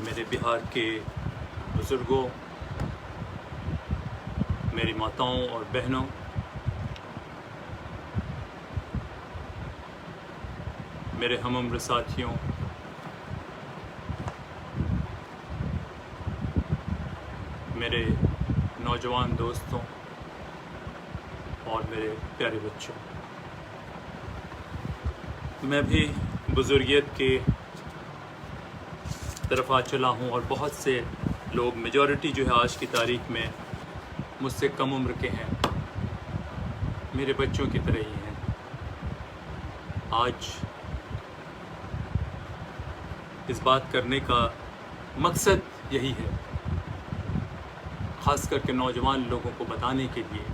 मेरे बिहार के बुज़ुर्गों, मेरी माताओं और बहनों, मेरे हमउम्र साथियों, मेरे नौजवान दोस्तों और मेरे प्यारे बच्चों, मैं भी बुज़ुर्गियत के तरफ आ चला हूँ और बहुत से लोग, मेजॉरिटी जो है आज की तारीख में मुझसे कम उम्र के हैं, मेरे बच्चों की तरह ही हैं। आज इस बात करने का मकसद यही है, ख़ास करके नौजवान लोगों को बताने के लिए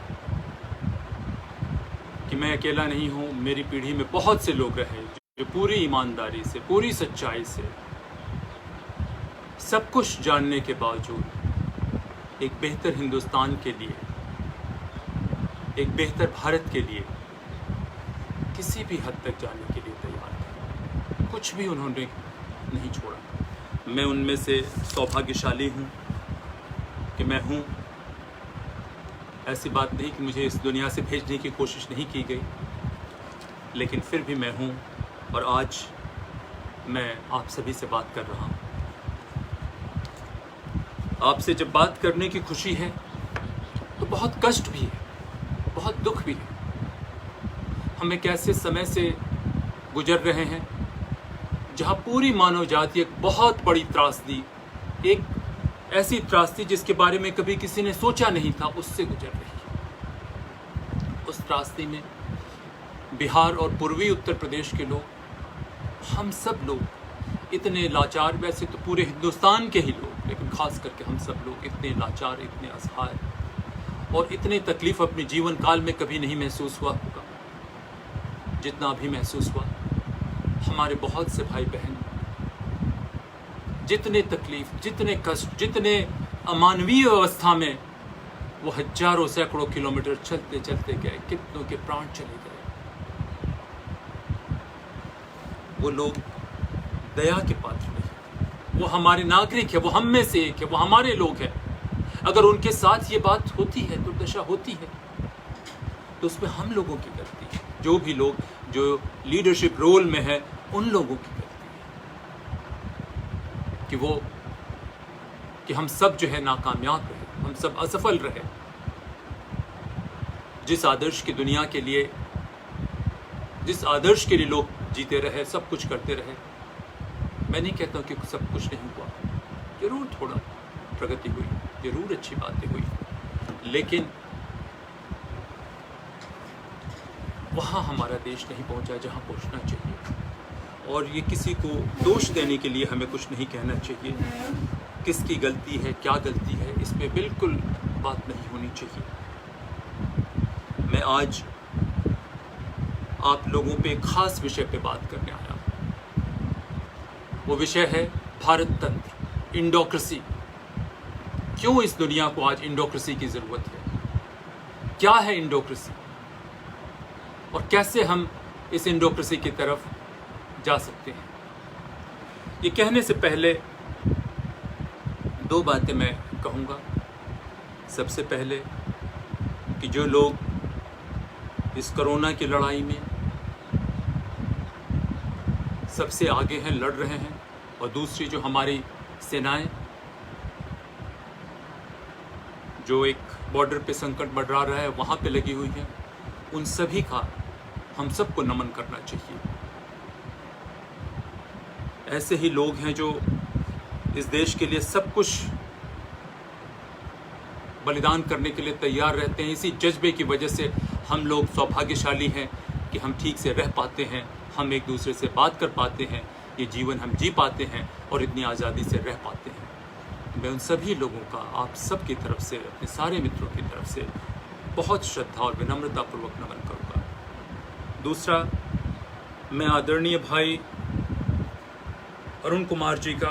कि मैं अकेला नहीं हूँ। मेरी पीढ़ी में बहुत से लोग रहे जो पूरी ईमानदारी से, पूरी सच्चाई से, सब कुछ जानने के बावजूद एक बेहतर हिंदुस्तान के लिए, एक बेहतर भारत के लिए किसी भी हद तक जाने के लिए तैयार थे। कुछ भी उन्होंने नहीं छोड़ा। मैं उनमें से सौभाग्यशाली हूँ कि मैं हूँ। ऐसी बात नहीं कि मुझे इस दुनिया से भेजने की कोशिश नहीं की गई, लेकिन फिर भी मैं हूँ और आज मैं आप सभी से बात कर रहा हूँ। आपसे जब बात करने की खुशी है तो बहुत कष्ट भी है, बहुत दुख भी है। हम एक ऐसे समय से गुजर रहे हैं जहाँ पूरी मानव जाति एक बहुत बड़ी त्रासदी, एक ऐसी त्रासदी जिसके बारे में कभी किसी ने सोचा नहीं था, उससे गुजर रही है। उस त्रासदी में बिहार और पूर्वी उत्तर प्रदेश के लोग, हम सब लोग इतने लाचार, वैसे तो पूरे हिंदुस्तान के ही लोग, लेकिन खास करके हम सब लोग इतने लाचार, इतने असहाय और इतने तकलीफ अपने जीवन काल में कभी नहीं महसूस हुआ होगा जितना अभी महसूस हुआ। हमारे बहुत से भाई बहन जितने तकलीफ, जितने कष्ट, जितने अमानवीय अवस्था में वो हजारों सैकड़ों किलोमीटर चलते चलते गए, कितनों के प्राण चले गए। वो लोग दया के पात्र नहीं, वो हमारे नागरिक है, वो हम में से एक है, वो हमारे लोग हैं। अगर उनके साथ ये बात होती है, दुर्दशा होती है, तो उसमें हम लोगों की गलती है। जो भी लोग जो लीडरशिप रोल में है, उन लोगों की गलती है कि हम सब जो है नाकामयाब रहे, हम सब असफल रहे। जिस आदर्श की दुनिया के लिए, जिस आदर्श के लिए लोग जीते रहे, सब कुछ करते रहे, मैं नहीं कहता हूँ कि सब कुछ नहीं हुआ। जरूर थोड़ा प्रगति हुई, जरूर अच्छी बातें हुई, लेकिन वहाँ हमारा देश नहीं पहुँचा जहाँ पहुँचना चाहिए। और ये किसी को दोष देने के लिए हमें कुछ नहीं कहना चाहिए। किसकी गलती है, क्या गलती है, इसमें बिल्कुल बात नहीं होनी चाहिए। मैं आज आप लोगों पे एक खास विषय पे बात करने आया हूँ। वो विषय है भारत तंत्र, इंडोक्रेसी। क्यों इस दुनिया को आज इंडोक्रेसी की ज़रूरत है? क्या है इंडोक्रेसी और कैसे हम इस इंडोक्रेसी की तरफ जा सकते हैं? ये कहने से पहले दो बातें मैं कहूँगा। सबसे पहले कि जो लोग इस कोरोना की लड़ाई में सबसे आगे हैं, लड़ रहे हैं, और दूसरी जो हमारी सेनाएं जो एक बॉर्डर पे संकट बढ़ा रहा है, वहाँ पे लगी हुई हैं, उन सभी का हम सबको नमन करना चाहिए। ऐसे ही लोग हैं जो इस देश के लिए सब कुछ बलिदान करने के लिए तैयार रहते हैं। इसी जज्बे की वजह से हम लोग सौभाग्यशाली हैं कि हम ठीक से रह पाते हैं, हम एक दूसरे से बात कर पाते हैं, ये जीवन हम जी पाते हैं और इतनी आज़ादी से रह पाते हैं। मैं उन सभी लोगों का आप सब की तरफ से, अपने सारे मित्रों की तरफ से बहुत श्रद्धा और विनम्रतापूर्वक नमन करूँगा। दूसरा, मैं आदरणीय भाई अरुण कुमार जी का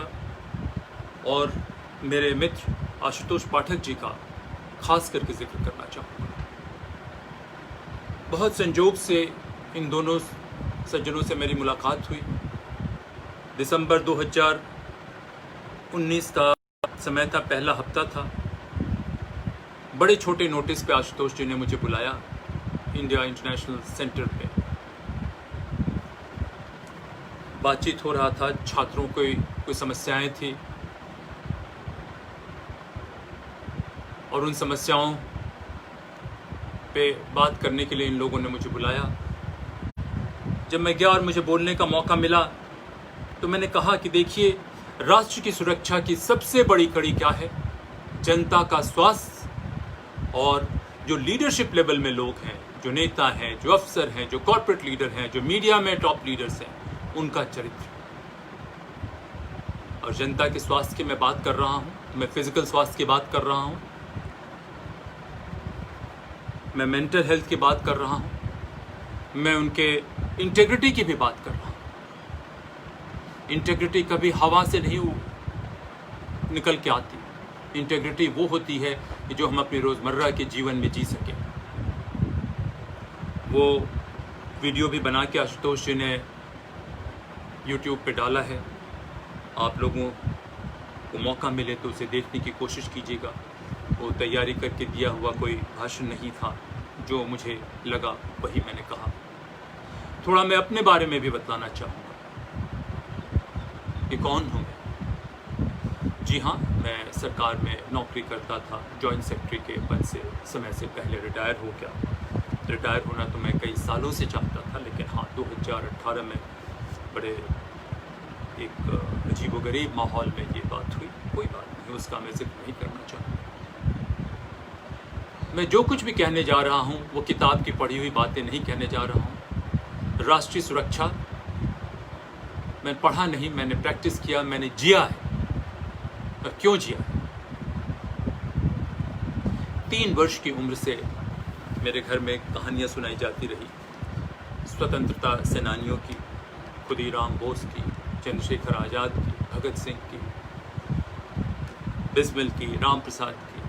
और मेरे मित्र आशुतोष पाठक जी का खास करके जिक्र करना चाहूँगा। बहुत संजोग से इन दोनों सज्जनों से मेरी मुलाकात हुई। दिसंबर 19 का समय था, पहला हफ्ता था। बड़े छोटे नोटिस पे आशुतोष जी ने मुझे बुलाया इंडिया इंटरनेशनल सेंटर पे। बातचीत हो रहा था, छात्रों को कोई समस्याएं थी और उन समस्याओं पे बात करने के लिए इन लोगों ने मुझे बुलाया। जब मैं गया और मुझे बोलने का मौका मिला तो मैंने कहा कि देखिए, राष्ट्र की सुरक्षा की सबसे बड़ी कड़ी क्या है? जनता का स्वास्थ्य और जो लीडरशिप लेवल में लोग हैं, जो नेता हैं, जो अफसर हैं, जो कॉर्पोरेट लीडर हैं, जो मीडिया में टॉप लीडर्स हैं, उनका चरित्र। और जनता के स्वास्थ्य की मैं बात कर रहा हूँ, मैं फिजिकल स्वास्थ्य की बात कर रहा हूँ, मैं मेंटल हेल्थ की बात कर रहा हूँ, मैं उनके इंटेग्रिटी की भी बात कर रहा हूँ। इंटेग्रिटी कभी हवा से नहीं निकल के आती। इंटेग्रिटी वो होती है कि जो हम अपनी रोज़मर्रा के जीवन में जी सकें। वो वीडियो भी बना के आशुतोष जी ने YouTube पे डाला है। आप लोगों को मौका मिले तो उसे देखने की कोशिश कीजिएगा। वो तैयारी करके दिया हुआ कोई भाषण नहीं था, जो मुझे लगा वही मैंने कहा। थोड़ा मैं अपने बारे में भी बतलाना चाहूँगा कि कौन हूँ मैं। जी हाँ, मैं सरकार में नौकरी करता था, जॉइंट सेक्रेटरी के पद से समय से पहले रिटायर हो गया। रिटायर होना तो मैं कई सालों से चाहता था, लेकिन हाँ, 2018 में बड़े एक अजीबोगरीब माहौल में ये बात हुई। कोई बात नहीं, उसका मैं जिक्र नहीं करना चाहूँगा। मैं जो कुछ भी कहने जा रहा हूँ वो किताब की पढ़ी हुई बातें नहीं कहने जा रहा हूँ। राष्ट्रीय सुरक्षा मैंने पढ़ा नहीं, मैंने प्रैक्टिस किया, मैंने जिया है। और क्यों जिया है? 3 वर्ष की उम्र से मेरे घर में कहानियाँ सुनाई जाती रही, स्वतंत्रता सेनानियों की, खुदीराम बोस की, चंद्रशेखर आज़ाद की, भगत सिंह की, बिस्मिल की, राम प्रसाद की,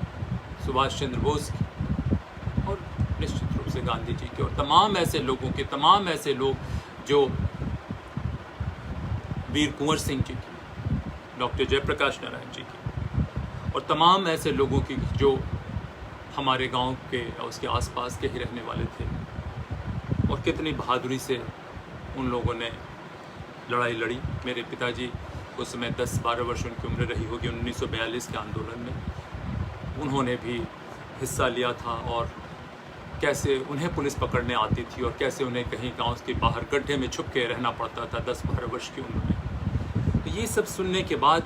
सुभाष चंद्र बोस की, और निश्चित रूप से गांधी जी के, और तमाम ऐसे लोगों के, तमाम ऐसे लोग जो वीर कुंवर सिंह जी की, डॉक्टर जयप्रकाश नारायण जी की, और तमाम ऐसे लोगों की जो हमारे गांव के और उसके आसपास के ही रहने वाले थे। और कितनी बहादुरी से उन लोगों ने लड़ाई लड़ी। मेरे पिताजी उस समय 10-12 वर्ष उनकी उम्र रही होगी, 1942 के आंदोलन में उन्होंने भी हिस्सा लिया था, और कैसे उन्हें पुलिस पकड़ने आती थी और कैसे उन्हें कहीं गांव के बाहर गड्ढे में छुप के रहना पड़ता था 10-12 वर्ष की उम्र में। तो ये सब सुनने के बाद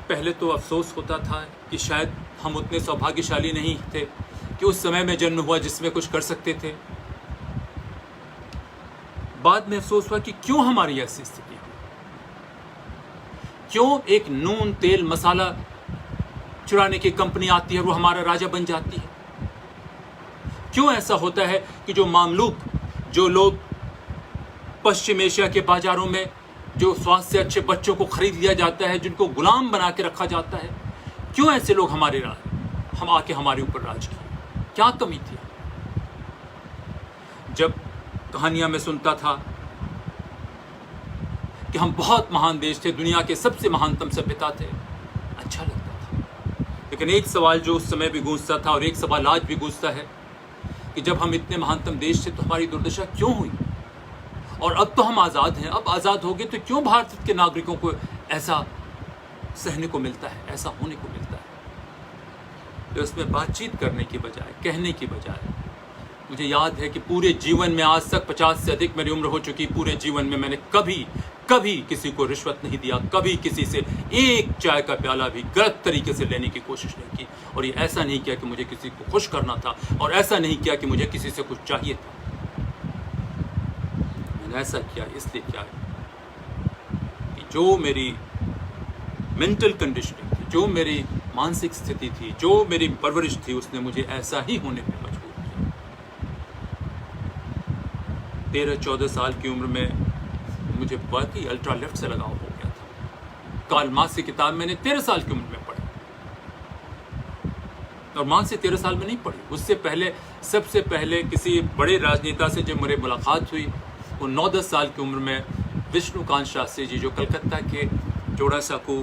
पहले तो अफसोस होता था कि शायद हम उतने सौभाग्यशाली नहीं थे कि उस समय में जन्म हुआ जिसमें कुछ कर सकते थे। बाद में अफसोस हुआ कि क्यों हमारी ऐसी स्थिति हुई, क्यों एक नून तेल मसाला चुराने की कंपनी आती है और वो हमारा राजा बन जाती है। क्यों ऐसा होता है कि जो मामलूक, जो लोग पश्चिम एशिया के बाजारों में जो स्वास्थ्य से अच्छे बच्चों को खरीद लिया जाता है, जिनको गुलाम बना के रखा जाता है, क्यों ऐसे लोग हम आके हमारे ऊपर राज किए? क्या कमी थी? जब कहानियां में सुनता था कि हम बहुत महान देश थे, दुनिया के सबसे महानतम सभ्यता थे, अच्छा लगता था। लेकिन एक सवाल जो उस समय भी गूंजता था और एक सवाल आज भी गूंजता है कि जब हम इतने महानतम देश थे तो हमारी दुर्दशा क्यों हुई? और अब तो हम आज़ाद हैं, अब आज़ाद हो गए तो क्यों भारत के नागरिकों को ऐसा सहने को मिलता है, ऐसा होने को मिलता है? तो इसमें बातचीत करने की बजाय, कहने की बजाय, मुझे याद है कि पूरे जीवन में आज तक 50 से अधिक मेरी उम्र हो चुकी, पूरे जीवन में मैंने कभी किसी को रिश्वत नहीं दिया, कभी किसी से एक चाय का प्याला भी गलत तरीके से लेने की कोशिश नहीं की। और ये ऐसा नहीं किया कि मुझे किसी को खुश करना था, और ऐसा नहीं किया कि मुझे किसी से कुछ चाहिए था। मैंने ऐसा किया इसलिए किया कि जो मेरी मेंटल कंडीशनिंग थी, जो मेरी मानसिक स्थिति थी, जो मेरी परवरिश थी, उसने मुझे ऐसा ही होने पर मजबूर किया। 13-14 साल की उम्र में मुझे वाकई अल्ट्रा लेफ्ट से लगाव हो गया था। कार्ल मार्क्स की किताब मैंने 13 साल की उम्र में पढ़ी, और मार्क्स से 13 साल में नहीं पढ़ी, उससे पहले, सबसे पहले किसी बड़े राजनेता से जब मेरी मुलाकात हुई वो 9-10 साल की उम्र में विष्णुकांत शास्त्री जी, जो कलकत्ता के जोड़ा साकू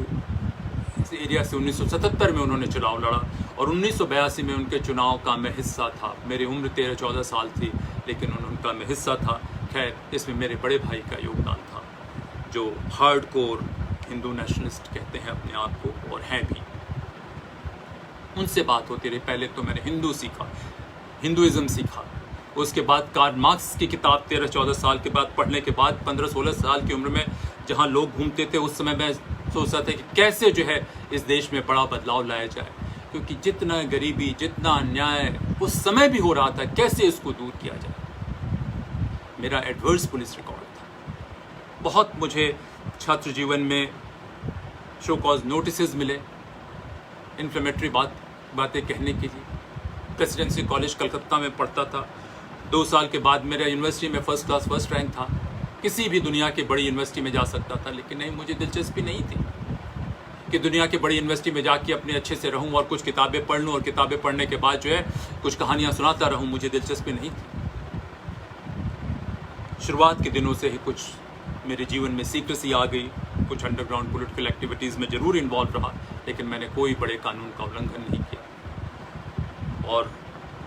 इस एरिया से 1977 में उन्होंने चुनाव लड़ा और 1982 में उनके चुनाव का मैं हिस्सा था। मेरी उम्र 13-14 साल थी, लेकिन उनका मैं हिस्सा था। खैर, इसमें मेरे बड़े भाई का योगदान था, जो हार्डकोर हिंदू नेशनलिस्ट कहते हैं अपने आप को, और हैं भी। उनसे बात होती रही। पहले तो मैंने हिंदुइज्म सीखा। उसके बाद कार्ल मार्क्स की किताब 13-14 साल के बाद पढ़ने के बाद 15-16 साल की उम्र में जहाँ लोग घूमते थे, उस समय मैं सोचता था कि कैसे जो है इस देश में बड़ा बदलाव लाया जाए, क्योंकि जितना गरीबी, जितना अन्याय उस समय भी हो रहा था, कैसे इसको दूर किया जाए। मेरा एडवर्स पुलिस रिकॉर्ड था। बहुत मुझे छात्र जीवन में शो कॉज नोटिसेस मिले, इन्फ्लेमेटरी बातें कहने के लिए। प्रेसिडेंसी कॉलेज कलकत्ता में पढ़ता था। 2 साल के बाद मेरा यूनिवर्सिटी में फर्स्ट क्लास फर्स्ट रैंक था। किसी भी दुनिया की बड़ी यूनिवर्सिटी में जा सकता था, लेकिन नहीं, मुझे दिलचस्पी नहीं थी कि दुनिया की बड़ी यूनिवर्सिटी में जाके अपने अच्छे से रहूं और कुछ किताबें पढ़ लूं और किताबें पढ़ने के बाद जो है कुछ कहानियां सुनाता रहूं। मुझे दिलचस्पी नहीं थी। शुरुआत के दिनों से ही कुछ मेरे जीवन में सीक्रेसी आ गई। कुछ अंडरग्राउंड पॉलिटिकल एक्टिविटीज़ में ज़रूर इन्वॉल्व रहा, लेकिन मैंने कोई बड़े कानून का उल्लंघन नहीं किया। और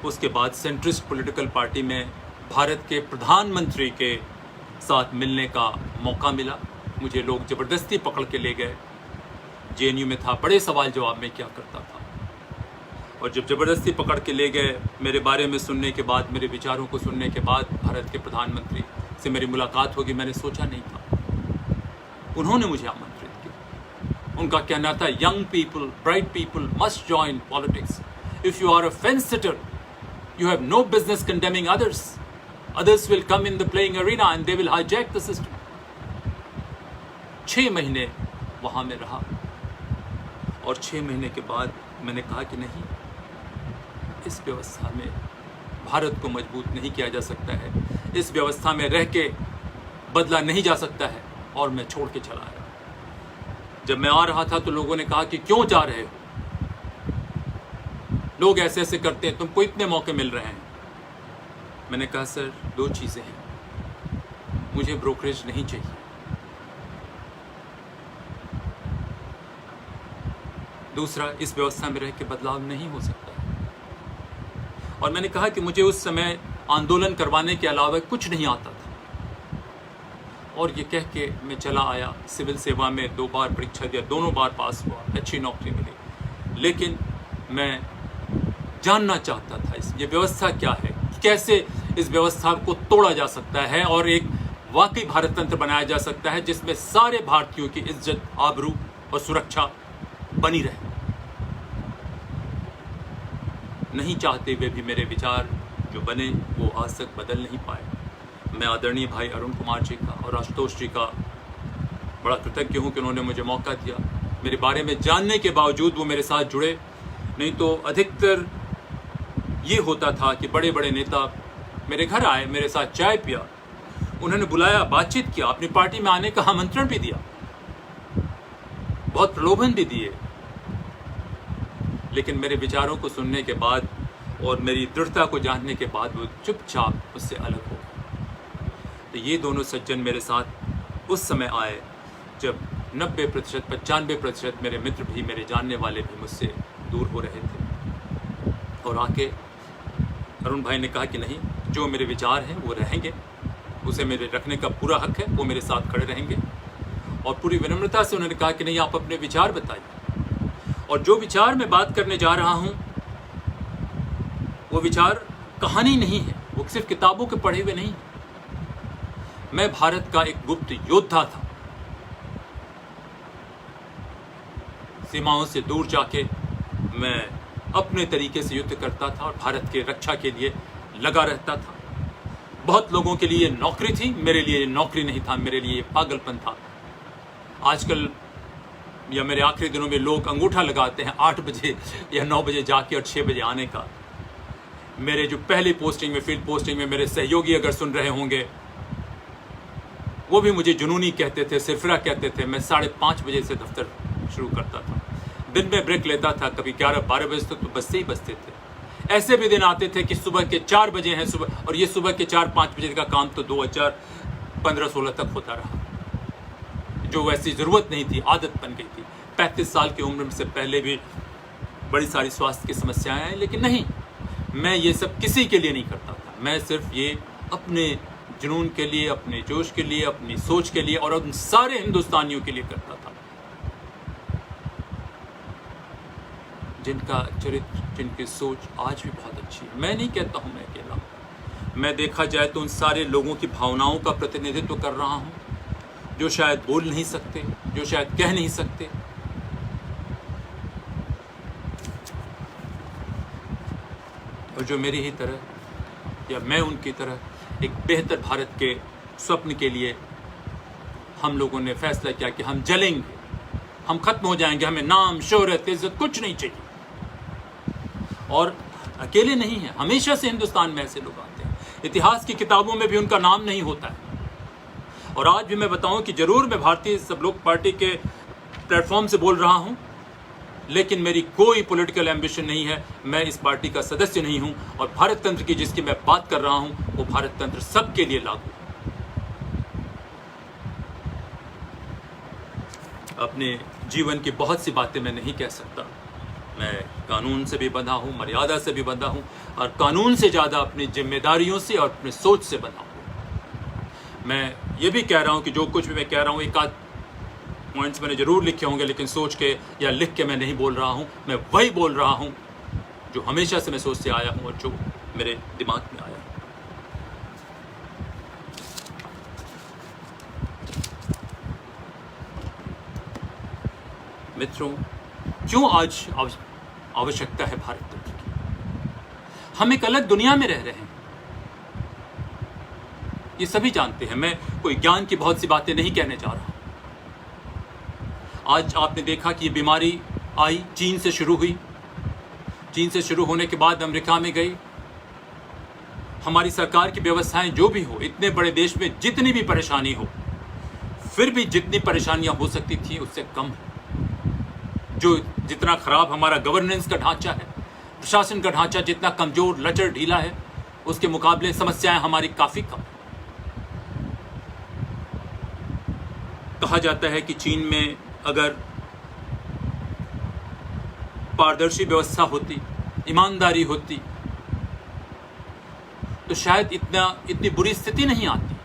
उसके बाद सेंट्रिस्ट पॉलिटिकल पार्टी में भारत के प्रधानमंत्री के साथ मिलने का मौका मिला। मुझे लोग ज़बरदस्ती पकड़ के ले गए। जेएनयू में था, बड़े सवाल जवाब में क्या करता था। और जब ज़बरदस्ती पकड़ के ले गए, मेरे बारे में सुनने के बाद, मेरे विचारों को सुनने के बाद भारत के प्रधानमंत्री से मेरी मुलाकात होगी, मैंने सोचा नहीं था। उन्होंने मुझे आमंत्रित किया। उनका कहना था, young people, bright people must join politics. If you are a fence sitter, you have no business condemning others. Others will come in the playing arena and they will hijack the system. 6 महीने वहाँ में रहा और 6 महीने के बाद मैंने कहा कि नहीं, इस व्यवस्था में भारत को मजबूत नहीं किया जा सकता है, इस व्यवस्था में रह के बदला नहीं जा सकता है, और मैं छोड़ के चला आया। जब मैं आ रहा था तो लोगों ने कहा कि क्यों जा रहे हो, लोग ऐसे ऐसे करते हैं, तुमको इतने मौके मिल रहे हैं। मैंने कहा, सर 2 चीज़ें हैं, मुझे ब्रोकरेज नहीं चाहिए, दूसरा इस व्यवस्था में रह के बदलाव नहीं हो सकता। और मैंने कहा कि मुझे उस समय आंदोलन करवाने के अलावा कुछ नहीं आता था। और ये कह के मैं चला आया। सिविल सेवा में 2 बार परीक्षा दिया, दोनों बार पास हुआ, अच्छी नौकरी मिली। लेकिन मैं जानना चाहता था ये व्यवस्था क्या है, कैसे इस व्यवस्था को तोड़ा जा सकता है और एक वाकई भारत तंत्र बनाया जा सकता है जिसमें सारे भारतीयों की इज्जत, आबरू और सुरक्षा बनी रहे। नहीं चाहते हुए भी मेरे विचार जो बने वो आज तक बदल नहीं पाए। मैं आदरणीय भाई अरुण कुमार जी का और आशुतोष जी का बड़ा कृतज्ञ हूँ कि उन्होंने मुझे मौका दिया। मेरे बारे में जानने के बावजूद वो मेरे साथ जुड़े, नहीं तो अधिकतर ये होता था कि बड़े बड़े नेता मेरे घर आए, मेरे साथ चाय पिया, उन्होंने बुलाया, बातचीत किया, अपनी पार्टी में आने का आमंत्रण भी दिया, बहुत प्रलोभन भी दिए, लेकिन मेरे विचारों को सुनने के बाद और मेरी दृढ़ता को जानने के बाद वो चुपचाप उससे अलग हो गए। तो ये दोनों सज्जन मेरे साथ उस समय आए जब 90%, 95% मेरे मित्र भी, मेरे जानने वाले भी मुझसे दूर हो रहे थे। और आके अरुण भाई ने कहा कि नहीं, जो मेरे विचार हैं वो रहेंगे, उसे मेरे रखने का पूरा हक है, वो मेरे साथ खड़े रहेंगे। और पूरी विनम्रता से उन्होंने कहा कि नहीं, आप अपने विचार बताइए। और जो विचार मैं बात करने जा रहा हूँ वो विचार कहानी नहीं है, वो सिर्फ किताबों के पढ़े हुए नहीं। मैं भारत का एक गुप्त योद्धा था। सीमाओं से दूर जाके मैं अपने तरीके से युद्ध करता था और भारत के रक्षा के लिए लगा रहता था। बहुत लोगों के लिए नौकरी थी, मेरे लिए नौकरी नहीं था, मेरे लिए पागलपन था। आजकल या मेरे आखिरी दिनों में लोग अंगूठा लगाते हैं 8 बजे या 9 बजे जाके और 6 बजे आने का। मेरे जो पहली पोस्टिंग में, फील्ड पोस्टिंग में मेरे सहयोगी अगर सुन रहे होंगे, वो भी मुझे जुनूनी कहते थे, सिरफिरा कहते थे। मैं 5:30 बजे से दफ्तर शुरू करता था, दिन में ब्रेक लेता था, कभी 11-12 बजे तक तो बसते ही बसते थे। ऐसे भी दिन आते थे कि सुबह के 4 बजे हैं सुबह, और ये सुबह के 4-5 बजे का काम तो 2015-16 तक होता रहा, जो वैसी ज़रूरत नहीं थी, आदत बन गई थी। 35 साल की उम्र से पहले भी बड़ी सारी स्वास्थ्य की समस्याएं हैं, लेकिन नहीं, मैं ये सब किसी के लिए नहीं करता था। मैं सिर्फ ये अपने जुनून के लिए, अपने जोश के लिए, अपनी सोच के लिए और उन सारे हिंदुस्तानियों के लिए करता था जिनका चरित्र, जिनकी सोच आज भी बहुत अच्छी है। मैं नहीं कहता हूं मैं अकेला हूं। मैं देखा जाए तो उन सारे लोगों की भावनाओं का प्रतिनिधित्व कर रहा हूं जो शायद बोल नहीं सकते, जो शायद कह नहीं सकते, और जो मेरी ही तरह या मैं उनकी तरह एक बेहतर भारत के स्वप्न के लिए हम लोगों ने फैसला किया कि हम जलेंगे, हम खत्म हो जाएंगे, हमें नाम, शोहरत, इज्जत कुछ नहीं चाहिए। और अकेले नहीं है, हमेशा से हिंदुस्तान में ऐसे लोग आते हैं, इतिहास की किताबों में भी उनका नाम नहीं होता है। और आज भी मैं बताऊं कि जरूर मैं भारतीय सब लोग पार्टी के प्लेटफॉर्म से बोल रहा हूं, लेकिन मेरी कोई पॉलिटिकल एम्बिशन नहीं है, मैं इस पार्टी का सदस्य नहीं हूं, और भारत तंत्र की जिसकी मैं बात कर रहा हूं वो भारत तंत्र सबके लिए लागू है। अपने जीवन की बहुत सी बातें मैं नहीं कह सकता, मैं कानून से भी बंधा हूं, मर्यादा से भी बंधा हूं, और कानून से ज़्यादा अपनी जिम्मेदारियों से और अपनी सोच से बंधा हूं। मैं ये भी कह रहा हूं कि जो कुछ भी मैं कह रहा हूं एक आध पॉइंट्स मैंने जरूर लिखे होंगे, लेकिन सोच के या लिख के मैं नहीं बोल रहा हूं, मैं वही बोल रहा हूं जो हमेशा से मैं सोचते आया हूं और जो मेरे दिमाग में आया। मित्रों, क्यों आज आवश्यकता है भारत तंत्र की? हम एक अलग दुनिया में रह रहे हैं, ये सभी जानते हैं। मैं कोई ज्ञान की बहुत सी बातें नहीं कहने जा रहा। आज आपने देखा कि ये बीमारी आई, चीन से शुरू हुई, चीन से शुरू होने के बाद अमेरिका में गई। हमारी सरकार की व्यवस्थाएं जो भी हो, इतने बड़े देश में जितनी भी परेशानी हो, फिर भी जितनी परेशानियां हो सकती थी उससे कम है। जो जितना खराब हमारा गवर्नेंस का ढांचा है, प्रशासन का ढांचा जितना कमजोर, लचर, ढीला है, उसके मुकाबले समस्याएं हमारी काफी कम है। कहा जाता है कि चीन में अगर पारदर्शी व्यवस्था होती, ईमानदारी होती, तो शायद इतनी बुरी स्थिति नहीं आती।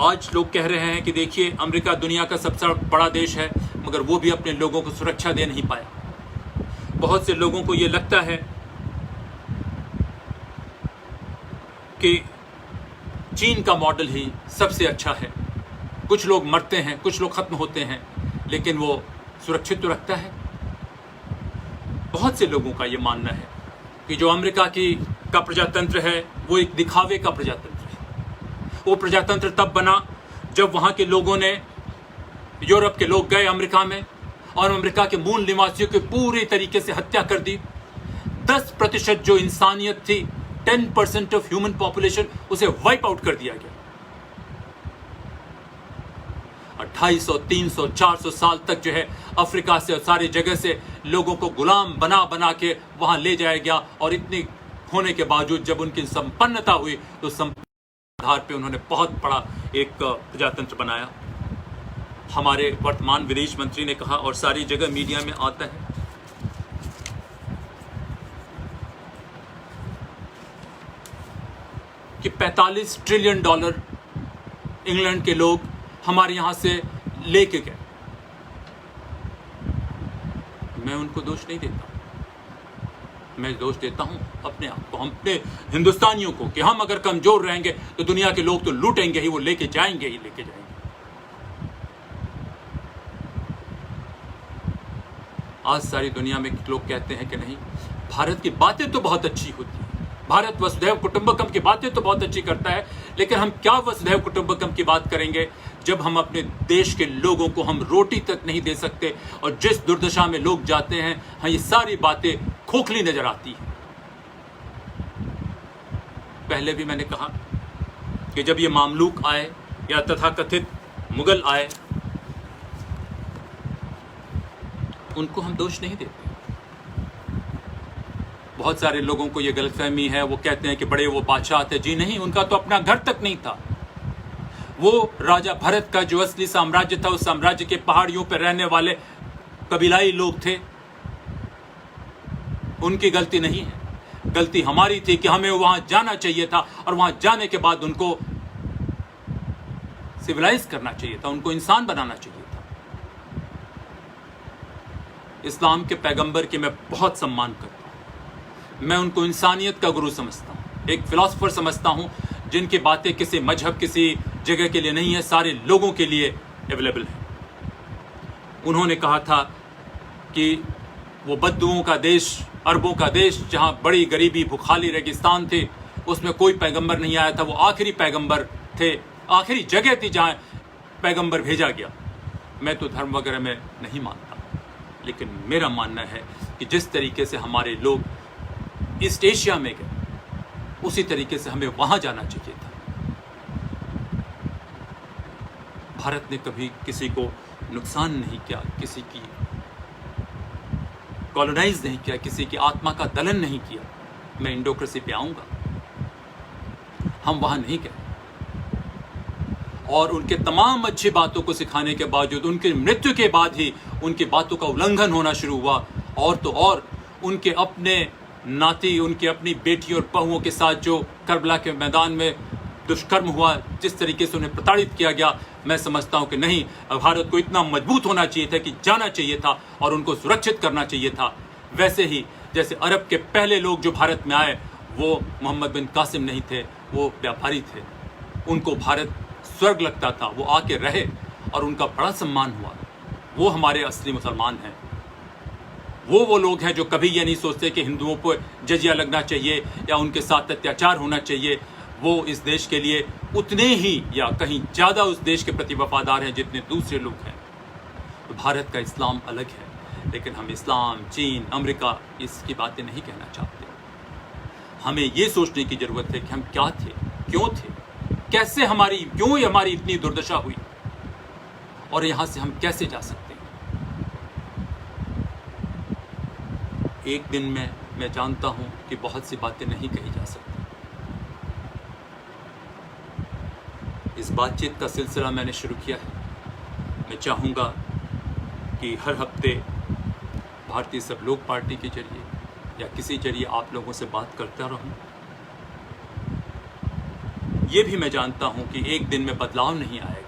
आज लोग कह रहे हैं कि देखिए, अमेरिका दुनिया का सबसे बड़ा देश है, मगर वो भी अपने लोगों को सुरक्षा दे नहीं पाया। बहुत से लोगों को ये लगता है कि चीन का मॉडल ही सबसे अच्छा है। कुछ लोग मरते हैं, कुछ लोग खत्म होते हैं, लेकिन वो सुरक्षित तो रखता है। बहुत से लोगों का ये मानना है कि जो अमेरिका का प्रजातंत्र है वो एक दिखावे का प्रजातंत्र है। वो प्रजातंत्र तब बना जब वहाँ के लोगों ने, यूरोप के लोग गए अमेरिका में और अमेरिका के मूल निवासियों की पूरी तरीके से हत्या कर दी। 10% जो इंसानियत थी, 10% ऑफ ह्यूमन पॉपुलेशन, उसे वाइप आउट कर दिया गया। 250, 300, 400 साल तक जो है अफ्रीका से और सारी जगह से लोगों को गुलाम बना बना के वहां ले जाया गया। और इतनी होने के बावजूद जब उनकी संपन्नता हुई तो संपन्न आधार पे उन्होंने बहुत बड़ा एक प्रजातंत्र बनाया। हमारे वर्तमान विदेश मंत्री ने कहा, और सारी जगह मीडिया में आता है, कि $45 ट्रिलियन इंग्लैंड के लोग हमारे यहां से लेके गए। मैं उनको दोष नहीं देता, मैं दोष देता हूं अपने आप को, हम अपने हिंदुस्तानियों को, कि हम अगर कमजोर रहेंगे तो दुनिया के लोग तो लूटेंगे ही, वो लेके जाएंगे ही लेके जाएंगे। आज सारी दुनिया में लोग कहते हैं कि नहीं, भारत की बातें तो बहुत अच्छी होती हैं, भारत वसुधैव कुटुंबकम की बातें तो बहुत अच्छी करता है, लेकिन हम क्या वसुधैव कुटुंबकम की बात करेंगे जब हम अपने देश के लोगों को हम रोटी तक नहीं दे सकते, और जिस दुर्दशा में लोग जाते हैं, हाँ, ये सारी बातें खोखली नजर आती हैं। पहले भी मैंने कहा कि जब ये मामलूक आए या तथाकथित मुगल आए, उनको हम दोष नहीं देते। बहुत सारे लोगों को ये गलतफहमी है, वो कहते हैं कि बड़े वो बादशाह थे। जी नहीं, उनका तो अपना घर तक नहीं था। वो राजा भरत का जो असली साम्राज्य था, उस साम्राज्य के पहाड़ियों पर रहने वाले कबीलाई लोग थे, उनकी गलती नहीं है। गलती हमारी थी कि हमें वहां जाना चाहिए था और वहां जाने के बाद उनको सिविलाइज करना चाहिए था, उनको इंसान बनाना चाहिए था। इस्लाम के पैगंबर की मैं बहुत सम्मान करता हूं। मैं उनको इंसानियत का गुरु समझता हूं, एक फिलोसोफर समझता हूं, जिनकी बातें किसी मजहब, किसी जगह के लिए नहीं है, सारे लोगों के लिए अवेलेबल है। उन्होंने कहा था कि वो बद्दुओं का देश, अरबों का देश, जहां बड़ी गरीबी, भुखाली, रेगिस्तान थे, उसमें कोई पैगंबर नहीं आया था। वो आखिरी पैगंबर थे, आखिरी जगह थी जहां पैगंबर भेजा गया। मैं तो धर्म वगैरह में नहीं मानता, लेकिन मेरा मानना है कि जिस तरीके से हमारे लोग ईस्ट एशिया में गए, उसी तरीके से हमें वहां जाना चाहिए था। भारत ने कभी किसी को नुकसान नहीं किया, किसी की कॉलोनाइज नहीं किया, किसी की आत्मा का दलन नहीं किया। मैं इंडोक्रेसी पे आऊंगा, हम वहां नहीं गए और उनके तमाम अच्छी बातों को सिखाने के बावजूद उनकी मृत्यु के बाद ही उनकी बातों का उल्लंघन होना शुरू हुआ। और तो और उनके अपने नाती, उनकी अपनी बेटी और बहुओं के साथ जो करबला के मैदान में दुष्कर्म हुआ, जिस तरीके से उन्हें प्रताड़ित किया गया, मैं समझता हूं कि नहीं, भारत को इतना मजबूत होना चाहिए था कि जाना चाहिए था और उनको सुरक्षित करना चाहिए था। वैसे ही जैसे अरब के पहले लोग जो भारत में आए, वो मोहम्मद बिन कासिम नहीं थे, वो व्यापारी थे। उनको भारत स्वर्ग लगता था, वो आके रहे और उनका बड़ा सम्मान हुआ। वो हमारे असली मुसलमान हैं। वो लोग हैं जो कभी ये नहीं सोचते कि हिंदुओं पर जजिया लगना चाहिए या उनके साथ अत्याचार होना चाहिए। वो इस देश के लिए उतने ही या कहीं ज़्यादा उस देश के प्रति वफादार हैं जितने दूसरे लोग हैं। तो भारत का इस्लाम अलग है, लेकिन हम इस्लाम, चीन, अमेरिका, इसकी बातें नहीं कहना चाहते। हमें ये सोचने की ज़रूरत है कि हम क्या थे, क्यों थे, कैसे क्यों हमारी इतनी दुर्दशा हुई और यहाँ से हम कैसे जा सकते हैं। एक दिन में मैं जानता हूँ कि बहुत सी बातें नहीं कही जा सकती। इस बातचीत का सिलसिला मैंने शुरू किया है। मैं चाहूँगा कि हर हफ्ते भारतीय सब लोग पार्टी के जरिए या किसी जरिए आप लोगों से बात करता रहूं। ये भी मैं जानता हूं कि एक दिन में बदलाव नहीं आएगा,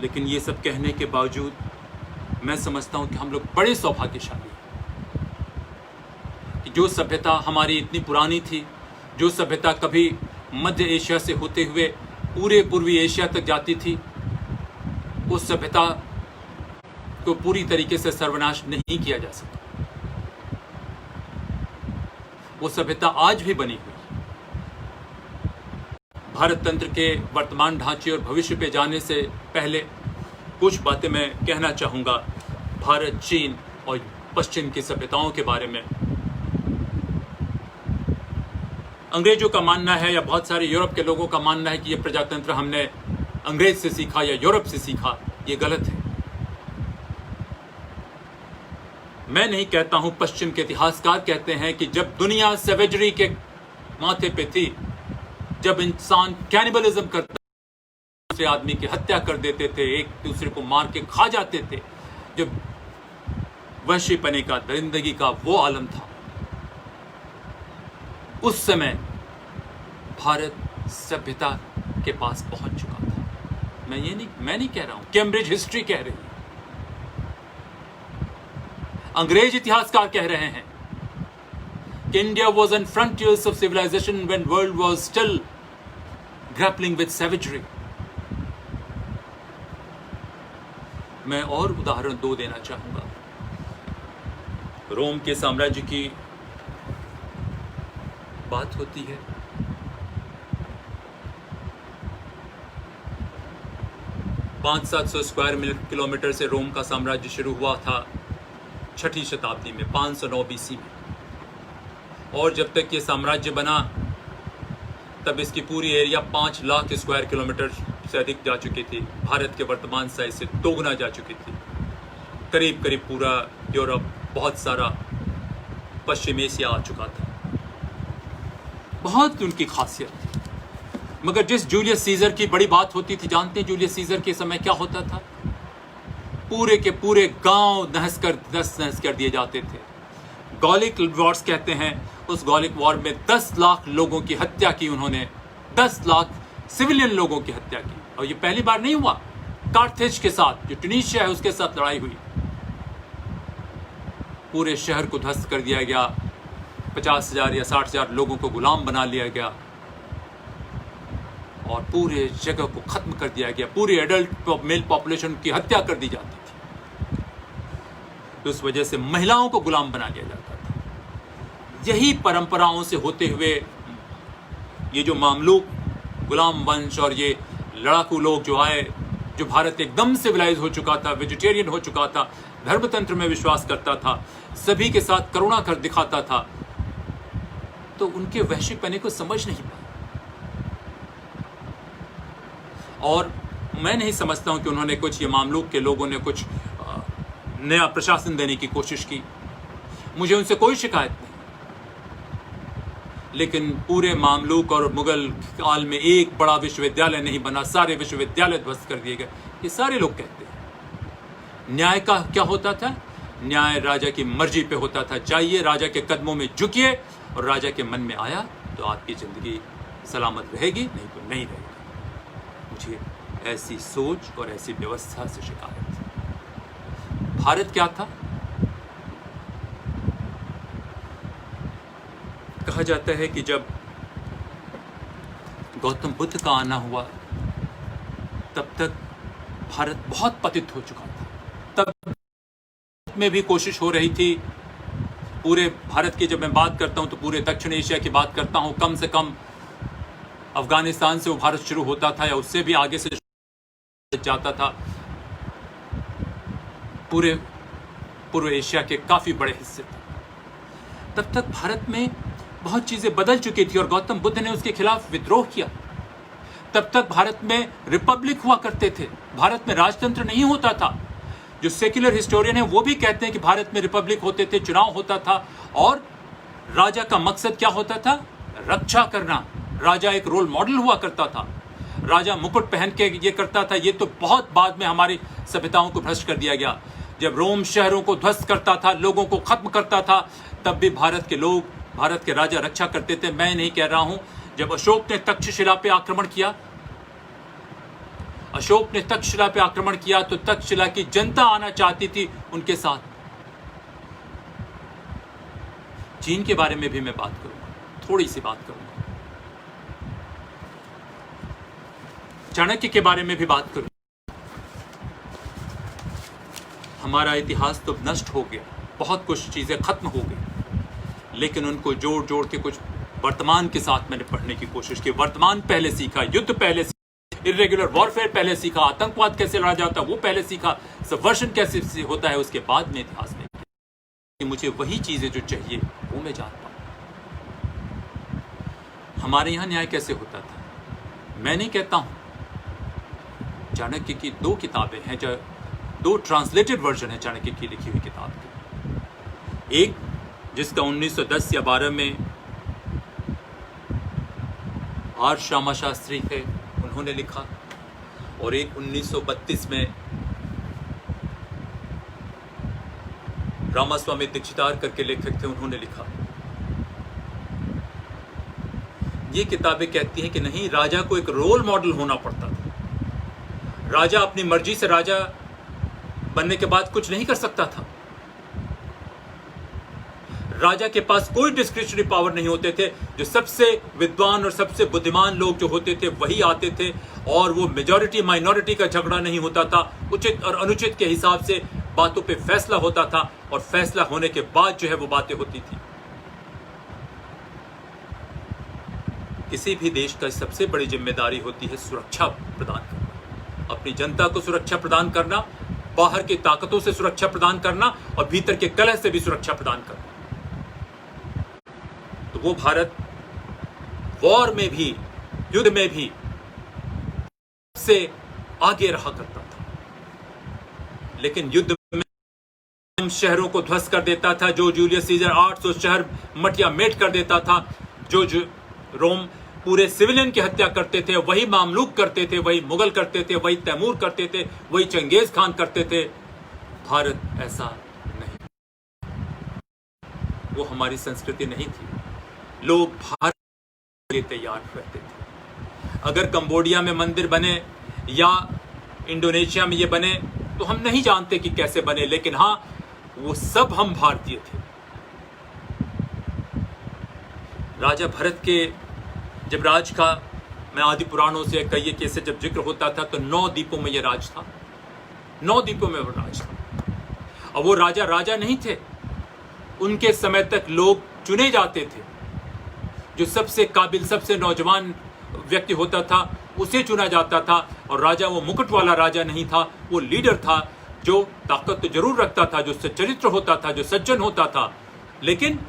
लेकिन ये सब कहने के बावजूद मैं समझता हूं कि हम लोग बड़े सौभाग्यशाली हैं कि जो सभ्यता हमारी इतनी पुरानी थी, जो सभ्यता कभी मध्य एशिया से होते हुए पूरे पूर्वी एशिया तक जाती थी, उस सभ्यता को पूरी तरीके से सर्वनाश नहीं किया जा सका। वो सभ्यता आज भी बनी हुई है। भारत तंत्र के वर्तमान ढांचे और भविष्य पे जाने से पहले कुछ बातें मैं कहना चाहूँगा भारत, चीन और पश्चिम की सभ्यताओं के बारे में। अंग्रेजों का मानना है या बहुत सारे यूरोप के लोगों का मानना है कि ये प्रजातंत्र हमने अंग्रेज से सीखा या यूरोप से सीखा। ये गलत है। मैं नहीं कहता हूं, पश्चिम के इतिहासकार कहते हैं कि जब दुनिया सेवेजरी के माथे पे थी, जब इंसान कैनिबलिज्म करता, दूसरे आदमी की हत्या कर देते थे, एक दूसरे को मार के खा जाते थे, जब वहशीपने का, दरिंदगी का वो आलम था, उस समय भारत सभ्यता के पास पहुंच चुका था। मैं नहीं कह रहा हूं, कैम्ब्रिज हिस्ट्री कह रही है, अंग्रेज इतिहासकार कह रहे हैं कि India was on frontiers of civilization when world was still grappling with savagery। मैं और उदाहरण दो देना चाहूंगा। रोम के साम्राज्य की बात होती है। पांच 700 स्क्वायर किलोमीटर से रोम का साम्राज्य शुरू हुआ था 6ठी शताब्दी में, 509 BC में, और जब तक ये साम्राज्य बना तब इसकी पूरी एरिया 5 लाख स्क्वायर किलोमीटर से अधिक जा चुकी थी। भारत के वर्तमान साइज से 2 गुना जा चुकी थी। करीब करीब पूरा यूरोप, बहुत सारा पश्चिम एशिया आ चुका था। बहुत उनकी खासियत थी। मगर जिस जूलियस सीजर की बड़ी बात होती थी, जानते हैं जूलियस सीजर के समय क्या होता था? पूरे के पूरे गांव नहस कर दिए जाते थे। गॉलिक वॉर्स कहते हैं, उस गॉलिक वॉर में 10 लाख लोगों की हत्या की उन्होंने, 10 लाख सिविलियन लोगों की हत्या की। और ये पहली बार नहीं हुआ, कार्थेज के साथ, जो ट्यूनीशिया है, उसके साथ लड़ाई हुई। पूरे शहर को ध्वस्त कर दिया गया, 50,000 या 60,000 लोगों को गुलाम बना लिया गया और पूरे जगह को खत्म कर दिया गया। पूरी एडल्ट मेल पॉपुलेशन की हत्या कर दी जाती थी। तो उस वजह से महिलाओं को गुलाम बना लिया जाता था। यही परंपराओं से होते हुए ये जो मामलूक, गुलाम वंश और ये लड़ाकू लोग जो आए, जो भारत एकदम सिविलाइज हो चुका था, वेजिटेरियन हो चुका था, धर्मतंत्र में विश्वास करता था, सभी के साथ करुणा कर दिखाता था, तो उनके वैश्विकपने को समझ नहीं पाया। और मैं नहीं समझता हूं कि उन्होंने कुछ, ये मामलूक के लोगों ने कुछ नया प्रशासन देने की कोशिश की। मुझे उनसे कोई शिकायत नहीं, लेकिन पूरे मामलूक और मुगल काल में एक बड़ा विश्वविद्यालय नहीं बना, सारे विश्वविद्यालय ध्वस्त कर दिए गए। ये सारे लोग कहते हैं। न्याय का क्या होता था? न्याय राजा की मर्जी पे होता था। जाइए, राजा के कदमों में झुकिए, और राजा के मन में आया तो आपकी जिंदगी सलामत रहेगी, नहीं तो नहीं रहेगी। मुझे ऐसी सोच और ऐसी व्यवस्था से शिकायत है। भारत क्या था? कहा जाता है कि जब गौतम बुद्ध का आना हुआ, तब तक भारत बहुत पतित हो चुका था। तब में भी कोशिश हो रही थी, पूरे भारत की जब मैं बात करता हूं तो पूरे दक्षिण एशिया की बात करता हूं। कम से कम अफगानिस्तान से वो भारत शुरू होता था या उससे भी आगे से जाता था। पूरे पूर्व एशिया के काफी बड़े हिस्से तक। तब तक भारत में बहुत चीजें बदल चुकी थी और गौतम बुद्ध ने उसके खिलाफ विद्रोह किया। तब तक भारत में रिपब्लिक हुआ करते थे, भारत में राजतंत्र नहीं होता था। जो सेक्युलर हिस्टोरियन है वो भी कहते हैं कि भारत में रिपब्लिक होते थे, चुनाव होता था, और राजा का मकसद क्या होता था? रक्षा करना। राजा एक रोल मॉडल हुआ करता था। राजा मुकुट पहन के ये करता था। ये तो बहुत बाद में हमारी सभ्यताओं को भ्रष्ट कर दिया गया। जब रोम शहरों को ध्वस्त करता था, लोगों को खत्म करता था, तब भी भारत के लोग, भारत के राजा रक्षा करते थे। मैं नहीं कह रहा हूं, जब अशोक ने तक्षशिला पे आक्रमण किया, अशोक ने तक्षशिला पे आक्रमण किया तो तक्षशिला की जनता आना चाहती थी उनके साथ। चीन के बारे में भी मैं बात करूंगा, थोड़ी सी बात करूंगा। चाणक्य के बारे में भी बात करूंगा। हमारा इतिहास तो नष्ट हो गया, बहुत कुछ चीजें खत्म हो गई, लेकिन उनको जोड़ जोड़ के कुछ वर्तमान के साथ मैंने पढ़ने की कोशिश की। वर्तमान पहले सीखा, युद्ध पहले सीखा, इरेगुलर वॉरफेयर पहले सीखा, आतंकवाद कैसे लड़ा जाता है वो पहले सीखा, सबवर्शन कैसे होता है उसके बाद में इतिहास में कि मुझे वही चीजें जो चाहिए वो मैं जान पाऊं। हमारे यहां न्याय कैसे होता था? मैं नहीं कहता हूं। चाणक्य की 2 किताबें हैं, जो 2 ट्रांसलेटेड वर्जन है चाणक्य की लिखी हुई किताब की। एक जिसका 1910 या 12 में आर श्यामा शास्त्री थे, उन्होंने लिखा, और एक 1932 में रामास्वामी दीक्षितार करके लेखक थे, उन्होंने लिखा। ये किताबें कहती हैं कि नहीं, राजा को एक रोल मॉडल होना पड़ता था। राजा अपनी मर्जी से राजा बनने के बाद कुछ नहीं कर सकता था। राजा के पास कोई डिस्क्रिशनरी पावर नहीं होते थे। जो सबसे विद्वान और सबसे बुद्धिमान लोग जो होते थे वही आते थे, और वो मेजॉरिटी माइनॉरिटी का झगड़ा नहीं होता था। उचित और अनुचित के हिसाब से बातों पे फैसला होता था, और फैसला होने के बाद जो है वो बातें होती थी। किसी भी देश का सबसे बड़ी जिम्मेदारी होती है सुरक्षा प्रदान करना, अपनी जनता को सुरक्षा प्रदान करना, बाहर की ताकतों से सुरक्षा प्रदान करना, और भीतर के कलह से भी सुरक्षा प्रदान करना। तो वो भारत वॉर में भी, युद्ध में भी से आगे रहा करता था। लेकिन युद्ध में शहरों को ध्वस्त कर देता था। जो जूलियस सीजर 800 शहर मटिया मेट कर देता था, जो रोम पूरे सिविलियन की हत्या करते थे, वही मामलूक करते थे, वही मुगल करते थे, वही तैमूर करते थे, वही चंगेज खान करते थे। भारत ऐसा नहीं, वो हमारी संस्कृति नहीं थी। लोग भारत के लिए तैयार रहते थे। अगर कंबोडिया में मंदिर बने या इंडोनेशिया में ये बने तो हम नहीं जानते कि कैसे बने, लेकिन हाँ, वो सब हम भारतीय थे। राजा भरत के जब राज का, मैं आदि पुराणों से कई कैसे जब जिक्र होता था तो 9 द्वीपों में ये राज था, 9 द्वीपों में वो राज था। और वो राजा राजा नहीं थे, उनके समय तक लोग चुने जाते थे। जो सबसे काबिल, सबसे नौजवान व्यक्ति होता था उसे चुना जाता था। और राजा वो मुकुट वाला राजा नहीं था, वो लीडर था जो ताकत तो जरूर रखता था, जो सच्चरित्र होता था, जो सज्जन होता था, लेकिन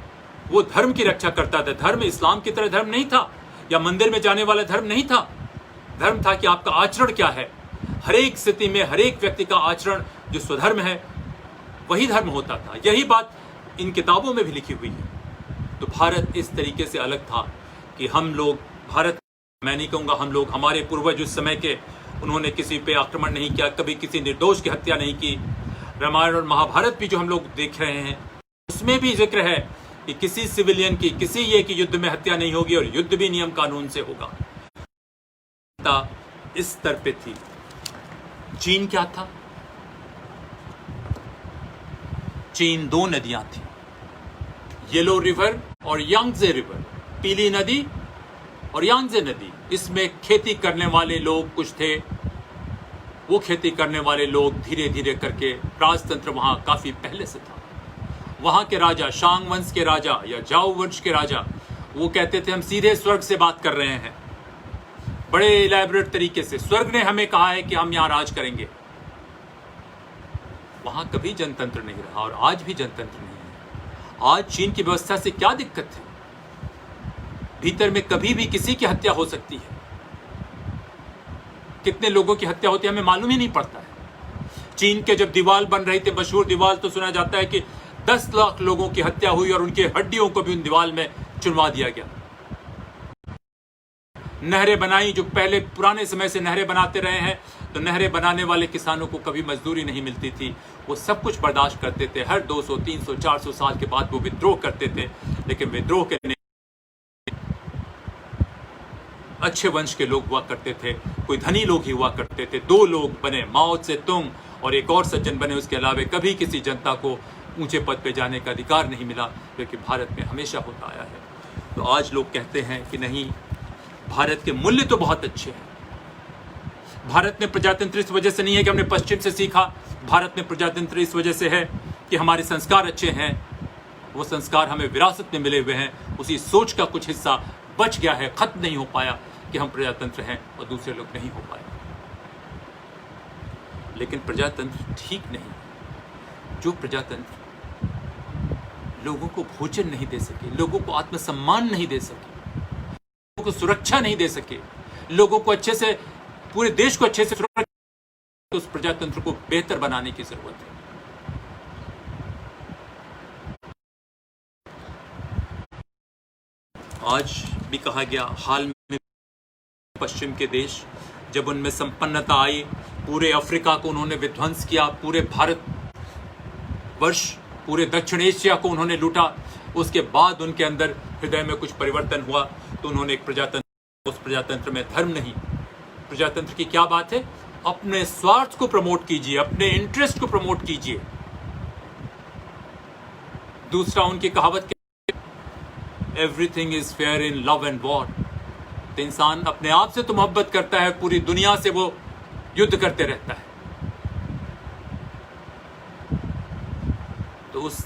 वो धर्म की रक्षा करता था। धर्म इस्लाम की तरह धर्म नहीं था, या मंदिर में जाने वाला धर्म नहीं था। धर्म था कि आपका आचरण क्या है। हर एक स्थिति में हर एक व्यक्ति का आचरण जो स्वधर्म है वही धर्म होता था। यही बात इन किताबों में भी लिखी हुई है। तो भारत इस तरीके से अलग था कि हम लोग, भारत, मैं नहीं कहूँगा हम लोग, हमारे पूर्वज उस समय के, उन्होंने किसी पे आक्रमण नहीं किया, कभी किसी निर्दोष की हत्या नहीं की। रामायण और महाभारत भी जो हम लोग देख रहे हैं उसमें भी जिक्र है कि किसी सिविलियन की, किसी ये की युद्ध में हत्या नहीं होगी, और युद्ध भी नियम कानून से होगा। इस स्तर पे थी। चीन क्या था? चीन 2 नदियां थी, येलो रिवर और यांगजे रिवर, पीली नदी और यांगजे नदी। इसमें खेती करने वाले लोग कुछ थे। वो खेती करने वाले लोग धीरे धीरे करके, राजतंत्र वहां काफी पहले से था। वहां के राजा, शांग वंश के राजा या जाओ वंश के राजा, वो कहते थे हम सीधे स्वर्ग से बात कर रहे हैं। बड़े इलैबोरेट तरीके से स्वर्ग ने हमें कहा है कि हम यहां राज करेंगे। वहां कभी जनतंत्र नहीं रहा और आज भी जनतंत्र नहीं है। आज चीन की व्यवस्था से क्या दिक्कत है? भीतर में कभी भी किसी की हत्या हो सकती है। कितने लोगों की हत्या होती है हमें मालूम ही नहीं पड़ता है। चीन के जब दीवार बन रही थी, मशहूर दीवार, तो सुना जाता है कि 10 लाख लोगों की हत्या हुई और उनकी हड्डियों को भी उन दीवार में चुनवा दिया गया। नहरें बनाई, जो पहले पुराने समय से नहरें बनाते रहे हैं, तो नहरें बनाने वाले किसानों को कभी मजदूरी नहीं मिलती थी। वो सब कुछ बर्दाश्त करते थे। हर 200, 300, 400 साल के बाद वो विद्रोह करते थे, लेकिन विद्रोह के अच्छे वंश के लोग हुआ करते थे, कोई धनी लोग ही हुआ करते थे। 2 लोग बने, माओ त्से-तुंग और एक और सज्जन बने। उसके अलावा कभी किसी जनता को ऊंचे पद पे जाने का अधिकार नहीं मिला, जो कि भारत में हमेशा होता आया है। तो आज लोग कहते हैं कि नहीं, भारत के मूल्य तो बहुत अच्छे हैं। भारत में प्रजातंत्र इस वजह से नहीं है कि हमने पश्चिम से सीखा। भारत में प्रजातंत्र इस वजह से है कि हमारे संस्कार अच्छे हैं। वो संस्कार हमें विरासत में मिले हुए हैं। उसी सोच का कुछ हिस्सा बच गया है, खत्म नहीं हो पाया कि हम प्रजातंत्र हैं और दूसरे लोग नहीं हो पाए। लेकिन प्रजातंत्र ठीक नहीं। जो प्रजातंत्र लोगों को भोजन नहीं दे सके, लोगों को आत्मसम्मान नहीं दे सके, लोगों को सुरक्षा नहीं दे सके, लोगों को अच्छे से, पूरे देश को अच्छे से सुरक्षा, तो उस प्रजातंत्र को बेहतर बनाने की जरूरत है। आज भी कहा गया, हाल में पश्चिम के देश जब उनमें संपन्नता आई, पूरे अफ्रीका को उन्होंने विध्वंस किया, पूरे भारत वर्ष, पूरे दक्षिण एशिया को उन्होंने लूटा। उसके बाद उनके अंदर हृदय में कुछ परिवर्तन हुआ, तो उन्होंने एक प्रजातंत्र, उस प्रजातंत्र में धर्म नहीं। प्रजातंत्र की क्या बात है? अपने स्वार्थ को प्रमोट कीजिए, अपने इंटरेस्ट को प्रमोट कीजिए। दूसरा, उनकी कहावत everything is fair in love and war. तो इंसान अपने आप से तो मोहब्बत करता है, पूरी दुनिया से वो युद्ध करते रहता है। तो उस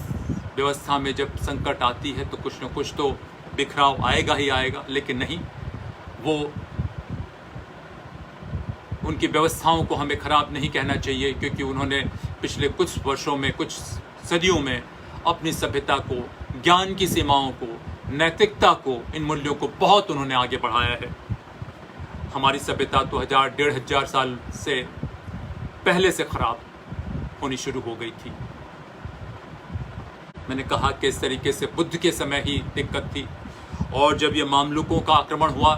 व्यवस्था में जब संकट आती है तो कुछ न कुछ तो बिखराव आएगा ही आएगा। लेकिन नहीं, वो उनकी व्यवस्थाओं को हमें खराब नहीं कहना चाहिए, क्योंकि उन्होंने पिछले कुछ वर्षों में, कुछ सदियों में अपनी सभ्यता को, ज्ञान की सीमाओं को, नैतिकता को, इन मूल्यों को बहुत उन्होंने आगे बढ़ाया है। हमारी सभ्यता तो 1000-1500 साल से पहले से खराब होनी शुरू हो गई थी। मैंने कहा कि इस तरीके से बुद्ध के समय ही दिक्कत थी, और जब ये मामलुकों का आक्रमण हुआ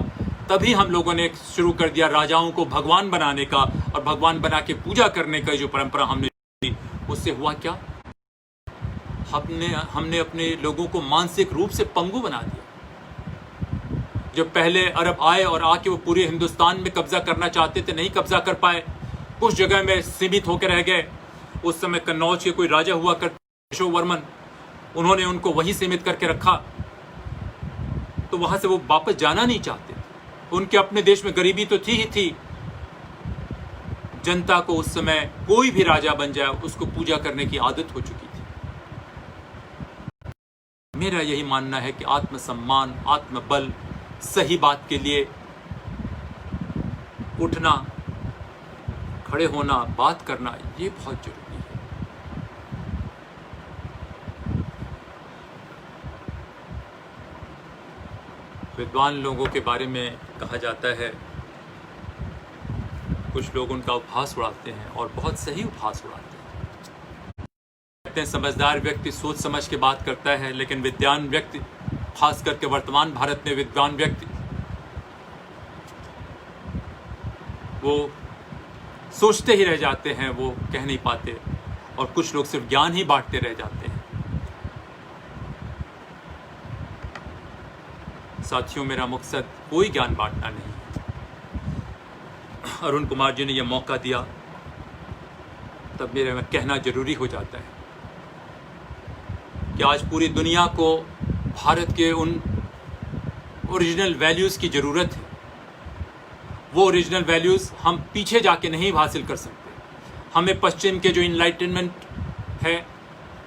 तभी हम लोगों ने शुरू कर दिया राजाओं को भगवान बनाने का, और भगवान बना के पूजा करने का जो परंपरा हमने दी, उससे हुआ क्या? हमने अपने लोगों को मानसिक रूप से पंगु बना दिया। जब पहले अरब आए और आके वो पूरे हिंदुस्तान में कब्जा करना चाहते थे, नहीं कब्जा कर पाए, कुछ जगह में सीमित होकर रह गए। उस समय कन्नौज के कोई राजा हुआ करते केशववर्मन, उन्होंने उनको वहीं सीमित करके रखा, तो वहां से वो वापस जाना नहीं चाहते। उनके अपने देश में गरीबी तो थी ही थी। जनता को उस समय कोई भी राजा बन जाए उसको पूजा करने की आदत हो चुकी थी। मेरा यही मानना है कि आत्मसम्मान, आत्मबल, सही बात के लिए उठना, खड़े होना, बात करना, ये बहुत जरूरी है। विद्वान लोगों के बारे में कहा जाता है, कुछ लोग उनका उपहास उड़ाते हैं और बहुत सही उपहास उड़ाते हैं। कहते हैं समझदार व्यक्ति सोच समझ के बात करता है, लेकिन विद्वान व्यक्ति, खास करके वर्तमान भारत में विद्वान व्यक्ति, वो सोचते ही रह जाते हैं, वो कह नहीं पाते, और कुछ लोग सिर्फ ज्ञान ही बांटते रह जाते हैं। साथियों, मेरा मकसद कोई ज्ञान बांटना नहीं। अरुण कुमार जी ने यह मौका दिया, तब मेरे में कहना जरूरी हो जाता है कि आज पूरी दुनिया को भारत के उन ओरिजिनल वैल्यूज़ की ज़रूरत है। वो ओरिजिनल वैल्यूज़ हम पीछे जाके नहीं हासिल कर सकते। हमें पश्चिम के जो इनलाइटनमेंट है,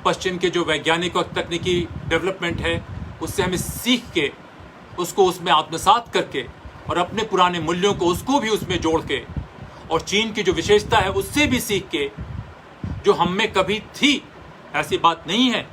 पश्चिम के जो वैज्ञानिक और तकनीकी डेवलपमेंट है, उससे हमें सीख के, उसको उसमें आत्मसात करके और अपने पुराने मूल्यों को उसको भी उसमें जोड़ के, और चीन की जो विशेषता है उससे भी सीख के, जो हम में कभी थी, ऐसी बात नहीं है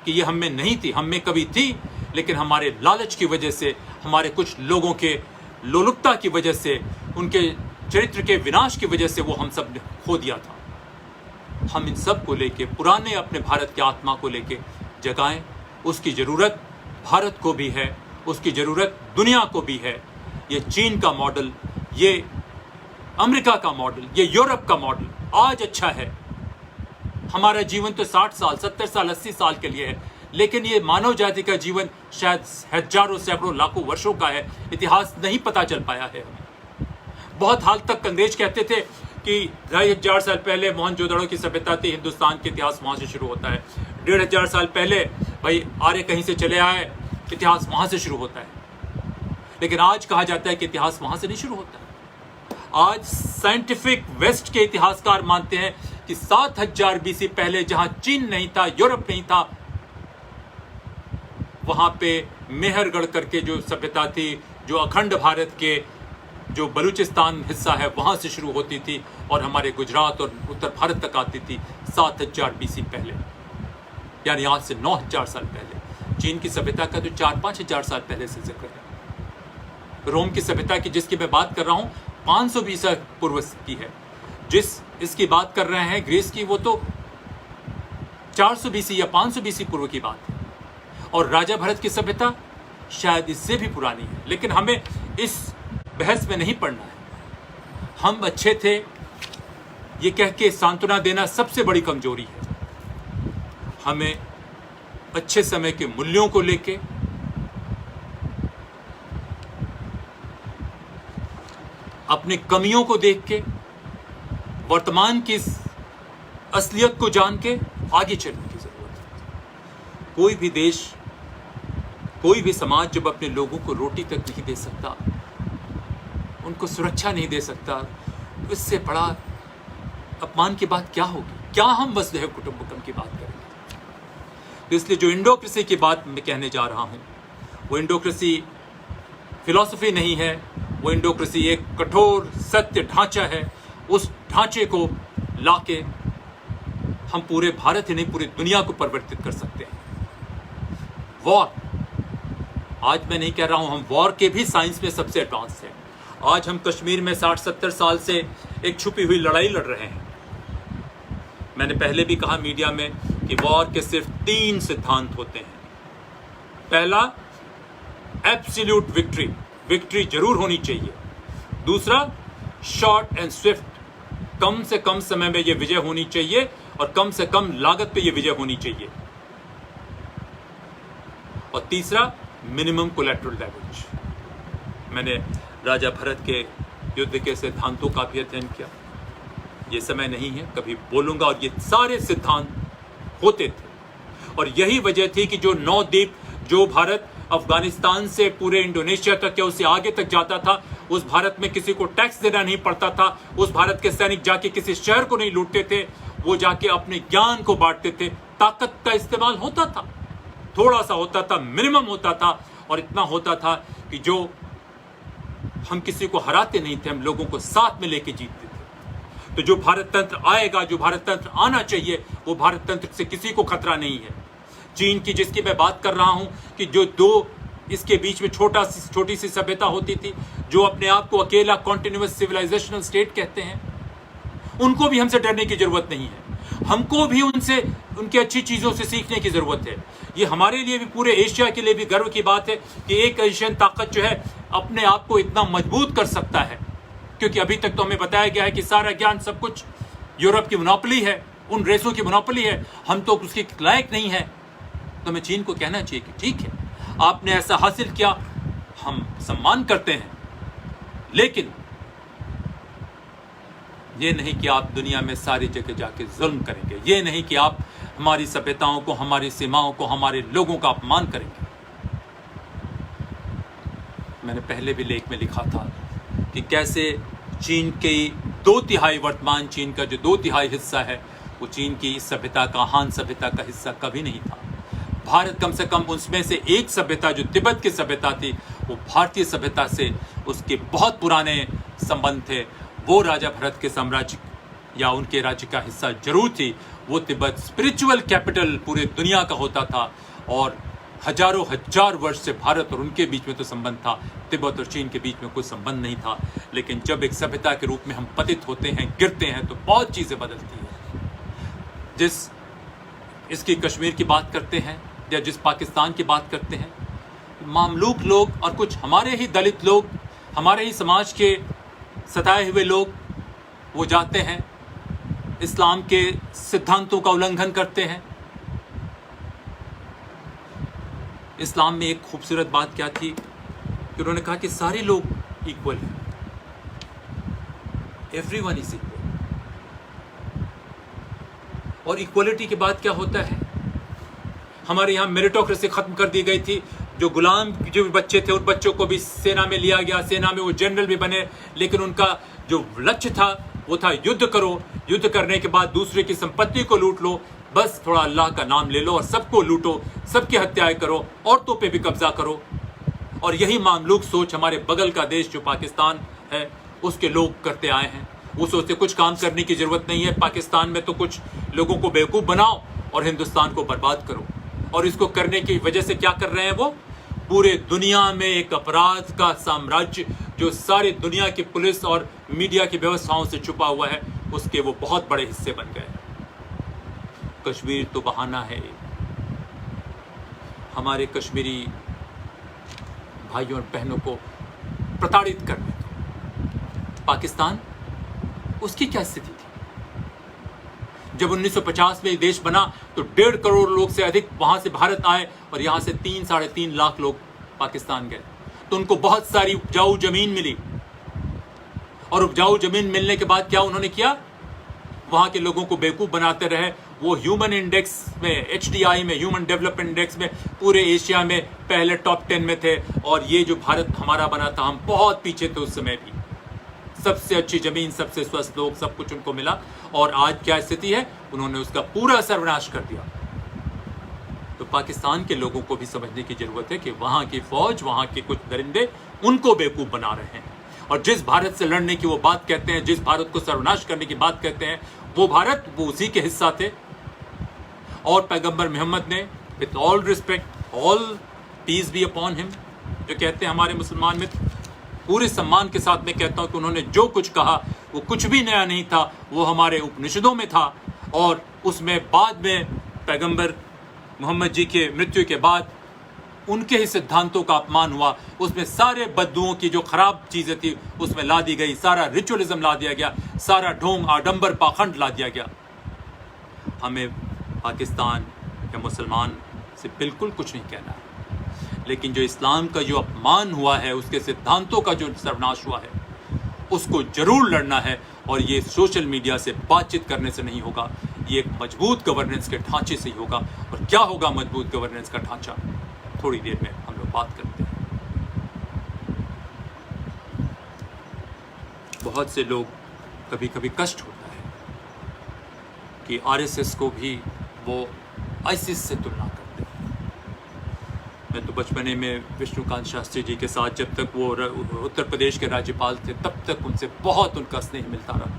कि ये हम में नहीं थी, हम में कभी थी, लेकिन हमारे लालच की वजह से, हमारे कुछ लोगों के लोलुपता की वजह से, उनके चरित्र के विनाश की वजह से वो हम सब ने खो दिया था। हम इन सब को लेके, पुराने अपने भारत की आत्मा को लेके जगाएं। उसकी ज़रूरत भारत को भी है, उसकी ज़रूरत दुनिया को भी है। ये चीन का मॉडल, ये अमेरिका का मॉडल, ये यूरोप का मॉडल आज अच्छा है। हमारा जीवन तो 60 साल, 70 साल, 80 साल के लिए है, लेकिन ये मानव जाति का जीवन शायद हजारों, सैकड़ों, लाखों वर्षों का है। इतिहास नहीं पता चल पाया है हमें। बहुत हाल तक अंग्रेज कहते थे कि 2500 साल पहले मोहनजोदड़ो की सभ्यता थी, हिंदुस्तान के इतिहास वहाँ से शुरू होता है। 1500 साल पहले भाई आर्य कहीं से चले आए, इतिहास वहाँ से शुरू होता है। लेकिन आज कहा जाता है कि इतिहास वहाँ से नहीं शुरू होता है। आज साइंटिफिक वेस्ट के इतिहासकार मानते हैं कि 7000 BC पहले जहाँ चीन नहीं था, यूरोप नहीं था, वहाँ पे मेहरगढ़ करके जो सभ्यता थी, जो अखंड भारत के जो बलूचिस्तान हिस्सा है वहाँ से शुरू होती थी और हमारे गुजरात और उत्तर भारत तक आती थी 7000 BC पहले, यानी आज से 9000 साल पहले। चीन की सभ्यता का तो 4-5 हजार साल पहले से जिक्र है। रोम की सभ्यता की जिसकी मैं बात कर रहा हूँ 500 BC पूर्व की है। जिस इसकी बात कर रहे हैं ग्रीस की, वो तो 400 BC या 500 BC पूर्व की बात है। और राजा भरत की सभ्यता शायद इससे भी पुरानी है, लेकिन हमें इस बहस में नहीं पड़ना है। हम अच्छे थे ये कह के सांत्वना देना सबसे बड़ी कमजोरी है। हमें अच्छे समय के मूल्यों को लेके, अपनी कमियों को देख के, वर्तमान की असलियत को जान के आगे चलने की जरूरत है। कोई भी देश, कोई भी समाज जब अपने लोगों को रोटी तक नहीं दे सकता, उनको सुरक्षा नहीं दे सकता, तो इससे बड़ा अपमान की बात क्या होगी? क्या हम वसुधैव कुटुंबकम की बात करेंगे? तो इसलिए जो इंडोक्रेसी की बात मैं कहने जा रहा हूँ, वो इंडोक्रेसी फिलॉसफी नहीं है, वो इंडोक्रेसी एक कठोर सत्य ढांचा है। उस ढांचे को लाके हम पूरे भारत ही नहीं, पूरी दुनिया को परिवर्तित कर सकते हैं। वॉर, आज मैं नहीं कह रहा हूं हम वॉर के भी साइंस में सबसे एडवांस हैं। आज हम कश्मीर में 60-70 साल से एक छुपी हुई लड़ाई लड़ रहे हैं। मैंने पहले भी कहा मीडिया में कि वॉर के सिर्फ 3 सिद्धांत होते हैं। पहला, एब्सोल्यूट विक्ट्री जरूर होनी चाहिए। दूसरा, शॉर्ट एंड स्विफ्ट, कम से कम समय में यह विजय होनी चाहिए और कम से कम लागत पे यह विजय होनी चाहिए। और तीसरा, मिनिमम कोलैटरल डैमेज। मैंने राजा भरत के युद्ध के सिद्धांतों का भी अध्ययन किया, ये समय नहीं है, कभी बोलूंगा। और ये सारे सिद्धांत होते थे और यही वजह थी कि जो 9 द्वीप, जो भारत अफगानिस्तान से पूरे इंडोनेशिया तक या उससे आगे तक जाता था, उस भारत में किसी को टैक्स देना नहीं पड़ता था, उस भारत के सैनिक जाके किसी शहर को नहीं लूटते थे, वो जाके अपने ज्ञान को बांटते थे। ताकत का इस्तेमाल होता था, थोड़ा सा होता था, मिनिमम होता था, और इतना होता था कि जो हम किसी को हराते नहीं थे, हम लोगों को साथ में लेके जीतते थे। तो जो भारत तंत्र आएगा, जो भारत तंत्र आना चाहिए, वो भारत तंत्र से किसी को खतरा नहीं है। चीन की जिसकी मैं बात कर रहा हूं कि जो दो इसके बीच में छोटी सी सभ्यता होती थी, जो अपने आप को अकेला कॉन्टिन्यूअस सिविलाइजेशनल स्टेट कहते हैं, उनको भी हमसे डरने की जरूरत नहीं है। हमको भी उनसे, उनकी अच्छी चीजों से सीखने की जरूरत है। ये हमारे लिए भी, पूरे एशिया के लिए भी गर्व की बात है कि एक एशियन ताकत जो है अपने आप को इतना मजबूत कर सकता है, क्योंकि अभी तक तो हमें बताया गया है कि सारा ज्ञान, सब कुछ यूरोप की मोनोपोली है, उन रेसों की मोनोपोली है, हम तो उसके लायक नहीं है। तो हमें चीन को कहना चाहिए कि ठीक है, आपने ऐसा हासिल किया, हम सम्मान करते हैं, लेकिन ये नहीं कि आप दुनिया में सारी जगह जाके जुल्म करेंगे, ये नहीं कि आप हमारी सभ्यताओं को, हमारी सीमाओं को, हमारे लोगों का अपमान करेंगे। मैंने पहले भी लेख में लिखा था कि कैसे चीन के 2/3, वर्तमान चीन का जो 2/3 हिस्सा है, वो चीन की सभ्यता का, हान सभ्यता का हिस्सा कभी नहीं था। भारत कम से कम उसमें से एक सभ्यता, जो तिब्बत की सभ्यता थी, वो भारतीय सभ्यता से उसके बहुत पुराने संबंध थे। वो राजा भरत के साम्राज्य या उनके राज्य का हिस्सा जरूर थी। वो तिब्बत स्पिरिचुअल कैपिटल पूरे दुनिया का होता था और हजारों हजार वर्ष से भारत और उनके बीच में तो संबंध था, तिब्बत और चीन के बीच में कोई संबंध नहीं था। लेकिन जब एक सभ्यता के रूप में हम पतित होते हैं, गिरते हैं, तो बहुत चीजें बदलती हैं। जिस इसकी कश्मीर की बात करते हैं या जिस पाकिस्तान की बात करते हैं, मामलूक लोग और कुछ हमारे ही दलित लोग, हमारे ही समाज के सताए हुए लोग, वो जाते हैं, इस्लाम के सिद्धांतों का उल्लंघन करते हैं। इस्लाम में एक खूबसूरत बात क्या थी कि उन्होंने कहा कि सारे लोग इक्वल हैं, एवरीवन इज इक्वल। और इक्वलिटी के बाद क्या होता है, हमारे यहाँ मेरिटोक्रेसी खत्म कर दी गई थी। जो गुलाम जो बच्चे थे, उन बच्चों को भी सेना में लिया गया, सेना में वो जनरल भी बने, लेकिन उनका जो लक्ष्य था वो था युद्ध करो, युद्ध करने के बाद दूसरे की संपत्ति को लूट लो, बस थोड़ा अल्लाह का नाम ले लो और सबको लूटो, सबकी हत्याएं करो, औरतों पे भी कब्जा करो। और यही मामलूक सोच हमारे बगल का देश जो पाकिस्तान है, उसके लोग करते आए हैं। वो सोचते कुछ काम करने की जरूरत नहीं है, पाकिस्तान में तो कुछ लोगों को बेवकूफ़ बनाओ और हिंदुस्तान को बर्बाद करो। और इसको करने की वजह से क्या कर रहे हैं, वो पूरे दुनिया में एक अपराध का साम्राज्य जो सारी दुनिया की पुलिस और मीडिया की व्यवस्थाओं से छुपा हुआ है, उसके वो बहुत बड़े हिस्से बन गए। कश्मीर तो बहाना है हमारे कश्मीरी भाइयों और बहनों को प्रताड़ित करने का। पाकिस्तान, उसकी क्या स्थिति थी जब 1950 में देश बना, तो 1.5 करोड़ लोग से अधिक वहां से भारत आए और यहां से 3-3.5 लाख लोग पाकिस्तान गए। तो उनको बहुत सारी उपजाऊ जमीन मिली, और उपजाऊ जमीन मिलने के बाद क्या उन्होंने किया, वहां के लोगों को बेवकूफ बनाते रहे। वो ह्यूमन इंडेक्स में, HDI में, ह्यूमन डेवलपमेंट इंडेक्स में पूरे एशिया में पहले टॉप 10 में थे। और ये जो भारत हमारा बना था, हम बहुत पीछे थे उस समय भी। सबसे अच्छी जमीन, सबसे स्वस्थ लोग, सब कुछ उनको मिला। और आज क्या स्थिति है, उन्होंने उसका पूरा सर्वनाश कर दिया। तो पाकिस्तान के लोगों को भी समझने की जरूरत है कि वहां की फौज, वहां के कुछ दरिंदे उनको बेवकूफ बना रहे हैं। और जिस भारत से लड़ने की वो बात कहते हैं, जिस भारत को सर्वनाश करने की बात कहते हैं, वो भारत, वो उसी के हिस्सा थे। और पैगंबर मोहम्मद ने, with all respect, all peace be upon him, जो कहते हैं हमारे मुसलमान मित्र, पूरे सम्मान के साथ मैं कहता हूं कि उन्होंने जो कुछ कहा वो कुछ भी नया नहीं था, वो हमारे उपनिषदों में था। और उसमें बाद में पैगंबर मोहम्मद जी के मृत्यु के बाद उनके ही सिद्धांतों का अपमान हुआ, उसमें सारे बद्दुओं की जो खराब चीजें थी उसमें ला दी गई, सारा रिचुअलिज्म ला दिया गया, सारा ढोंग आडंबर पाखंड ला दिया गया। हमें पाकिस्तान या मुसलमान से बिल्कुल कुछ नहीं कहना है, लेकिन जो इस्लाम का जो अपमान हुआ है, उसके सिद्धांतों का जो सर्वनाश हुआ है, उसको जरूर लड़ना है। और ये सोशल मीडिया से बातचीत करने से नहीं होगा, ये एक मजबूत गवर्नेंस के ढांचे से ही होगा। और क्या होगा मजबूत गवर्नेंस का ढांचा, थोड़ी देर में हम लोग बात करते हैं। बहुत से लोग कभी कभी कष्ट होता है कि आरएसएस को भी वो आईसिस से तुलना करते हैं। मैं तो बचपने में विष्णुकांत शास्त्री जी के साथ, जब तक वो उत्तर प्रदेश के राज्यपाल थे, तब तक उनसे बहुत उनका स्नेह मिलता रहा।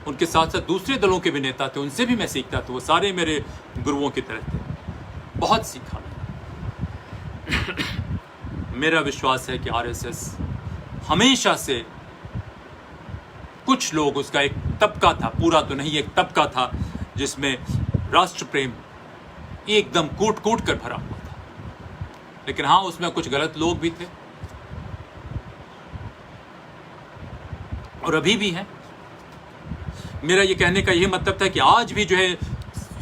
उनके साथ साथ दूसरे दलों के भी नेता थे, उनसे भी मैं सीखता था, वो सारे मेरे गुरुओं की तरह थे, बहुत सीखा मैंने। मेरा विश्वास है कि आरएसएस हमेशा से, कुछ लोग, उसका एक तबका था, पूरा तो नहीं, एक तबका था जिसमें राष्ट्र प्रेम एकदम कूट कूट कर भरा हुआ था। लेकिन हाँ, उसमें कुछ गलत लोग भी थे और अभी भी हैं। मेरा ये कहने का ये मतलब था कि आज भी जो है,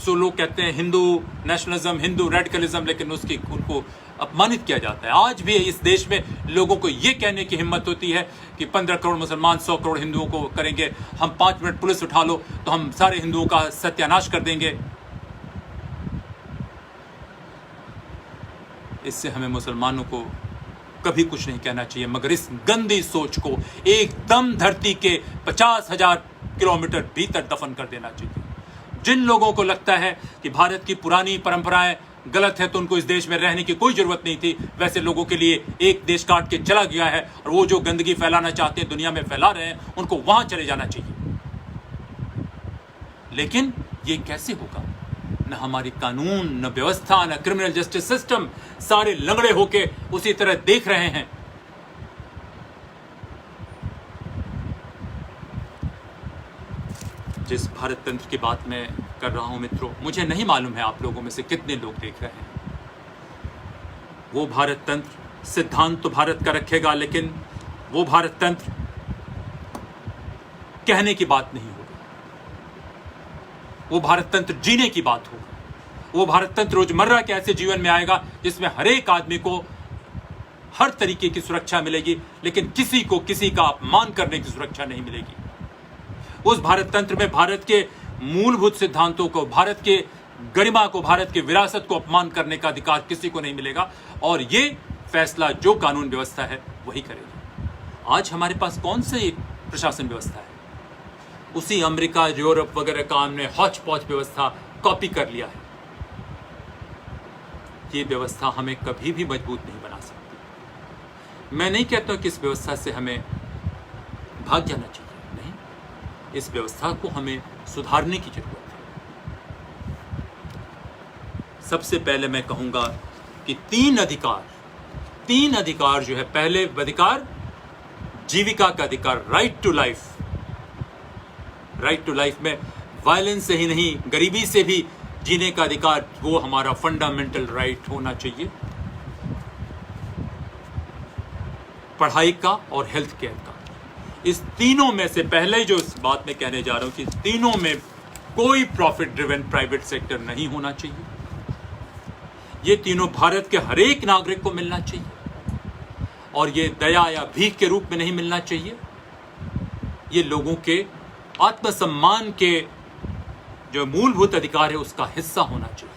सो लोग कहते हैं हिंदू नेशनलिज्म, हिंदू रेडिकलिज्म, लेकिन उनको अपमानित किया जाता है। आज भी इस देश में लोगों को ये कहने की हिम्मत होती है कि 15 करोड़ मुसलमान 100 करोड़ हिंदुओं को करेंगे, हम 5 मिनट पुलिस उठा लो तो हम सारे हिंदुओं का सत्यानाश कर देंगे। इससे हमें मुसलमानों को कभी कुछ नहीं कहना चाहिए, मगर इस गंदी सोच को एकदम धरती के 50,000 किलोमीटर भीतर दफन कर देना चाहिए। जिन लोगों को लगता है कि भारत की पुरानी परंपराएं गलत है तो उनको इस देश में रहने की कोई जरूरत नहीं थी, वैसे लोगों के लिए एक देश काट के चला गया है, और वो जो गंदगी फैलाना चाहते हैं, दुनिया में फैला रहे हैं, उनको वहां चले जाना चाहिए। लेकिन ये कैसे होगा? न हमारी कानून, न व्यवस्था, न क्रिमिनल जस्टिस सिस्टम, सारे लंगड़े होके उसी तरह देख रहे हैं। जिस भारत तंत्र की बात मैं कर रहा हूं मित्रों, मुझे नहीं मालूम है आप लोगों में से कितने लोग देख रहे हैं। वो भारत तंत्र सिद्धांत तो भारत का रखेगा, लेकिन वो भारत तंत्र कहने की बात नहीं होगा, वो भारत तंत्र जीने की बात होगा। वो भारत तंत्र रोजमर्रा के ऐसे जीवन में आएगा जिसमें हर एक आदमी को हर तरीके की सुरक्षा मिलेगी, लेकिन किसी को किसी का अपमान करने की सुरक्षा नहीं मिलेगी। उस भारत तंत्र में भारत के मूलभूत सिद्धांतों को, भारत के गरिमा को, भारत की विरासत को अपमान करने का अधिकार किसी को नहीं मिलेगा। और ये फैसला जो कानून व्यवस्था है वही करेगी। आज हमारे पास कौन सी प्रशासन व्यवस्था है? उसी अमेरिका, यूरोप वगैरह का हमने हौच पौच व्यवस्था कॉपी कर लिया है। ये व्यवस्था हमें कभी भी मजबूत नहीं बना सकती। मैं नहीं कहता कि इस व्यवस्था से हमें भाग जाना चाहिए, नहीं, इस व्यवस्था को हमें सुधारने की जरूरत है। सबसे पहले मैं कहूंगा कि तीन अधिकार जो है, पहले अधिकार जीविका का अधिकार, right to life. Right to life में वायलेंस से ही नहीं, गरीबी से भी जीने का अधिकार, वो हमारा फंडामेंटल राइट होना चाहिए। पढ़ाई का और हेल्थ केयर का, इस तीनों में से पहले जो इस बात में कहने जा रहा हूं कि तीनों में कोई प्रॉफिट ड्रिवन प्राइवेट सेक्टर नहीं होना चाहिए। ये तीनों भारत के हर एक नागरिक को मिलना चाहिए, और ये दया या भीख के रूप में नहीं मिलना चाहिए। ये लोगों के आत्मसम्मान के जो मूलभूत अधिकार है उसका हिस्सा होना चाहिए।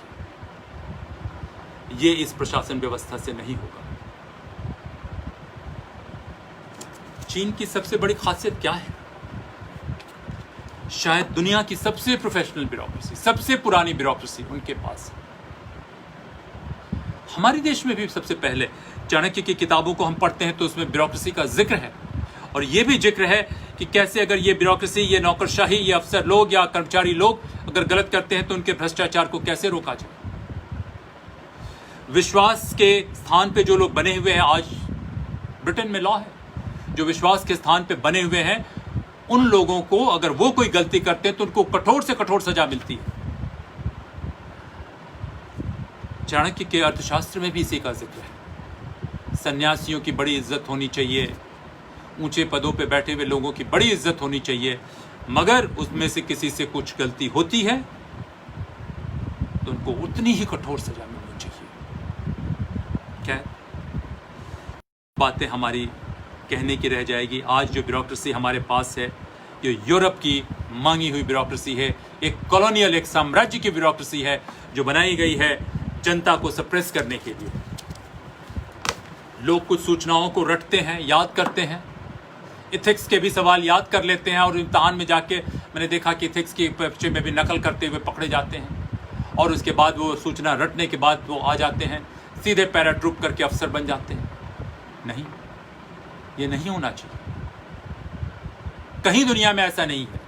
ये इस प्रशासन व्यवस्था से नहीं होगा। चीन की सबसे बड़ी खासियत क्या है? शायद दुनिया की सबसे प्रोफेशनल ब्यूरोक्रेसी, सबसे पुरानी ब्यूरोक्रेसी उनके पास है। हमारे देश में भी सबसे पहले चाणक्य की किताबों को हम पढ़ते हैं तो उसमें ब्यूरोक्रेसी का जिक्र है, और यह भी जिक्र है कि कैसे अगर ये ब्यूरोक्रेसी, ये नौकरशाही, ये अफसर लोग या कर्मचारी लोग अगर गलत करते हैं तो उनके भ्रष्टाचार को कैसे रोका जाए। विश्वास के स्थान पे जो लोग बने हुए हैं, आज ब्रिटेन में लॉ है, जो विश्वास के स्थान पे बने हुए हैं, उन लोगों को अगर वो कोई गलती करते हैं तो उनको कठोर से कठोर सजा मिलती है। चाणक्य के अर्थशास्त्र में भी इसी का जिक्र है। सन्यासियों की बड़ी इज्जत होनी चाहिए, ऊंचे पदों पे बैठे हुए लोगों की बड़ी इज्जत होनी चाहिए, मगर उसमें से किसी से कुछ गलती होती है तो उनको उतनी ही कठोर सजा मिलनी चाहिए। क्या बातें हमारी कहने की रह जाएगी। आज जो ब्यूरोक्रेसी हमारे पास है, ये यूरोप की मांगी हुई ब्यूरोक्रेसी है, एक कॉलोनियल, एक साम्राज्य की ब्यूरोक्रेसी है जो बनाई गई है जनता को सप्रेस करने के लिए। लोग कुछ सूचनाओं को रटते हैं, याद करते हैं, इथिक्स के भी सवाल याद कर लेते हैं और इम्तहान में जाके मैंने देखा कि इथिक्स की परीक्षा में भी नकल करते हुए पकड़े जाते हैं और उसके बाद वो सूचना रटने के बाद वो आ जाते हैं, सीधे पैराट्रूप करके अफसर बन जाते हैं। नहीं, ये नहीं होना चाहिए, कहीं दुनिया में ऐसा नहीं है।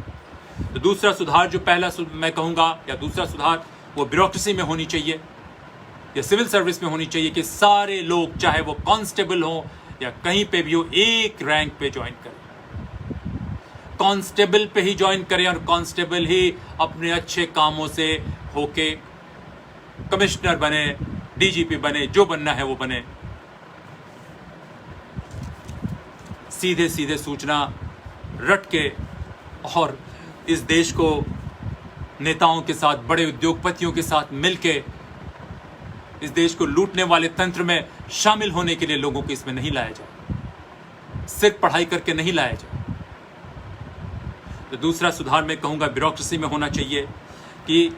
तो दूसरा सुधार जो पहला मैं कहूँगा या दूसरा सुधार वो ब्यूरोक्रेसी में होनी चाहिए या सिविल सर्विस में होनी चाहिए कि सारे लोग, चाहे वो कांस्टेबल हो या कहीं पे भी हो, एक रैंक पे ज्वाइन करें, कांस्टेबल पे ही ज्वाइन करें और कांस्टेबल ही अपने अच्छे कामों से होके कमिश्नर बने, डीजीपी बने, जो बनना है वो बने। सीधे सीधे सूचना रट के और इस देश को नेताओं के साथ, बड़े उद्योगपतियों के साथ मिलके इस देश को लूटने वाले तंत्र में शामिल होने के लिए लोगों को इसमें नहीं लाया जाए, सिर्फ पढ़ाई करके नहीं लाया जाए। तो दूसरा सुधार मैं कहूँगा ब्यूरोक्रेसी में होना चाहिए कि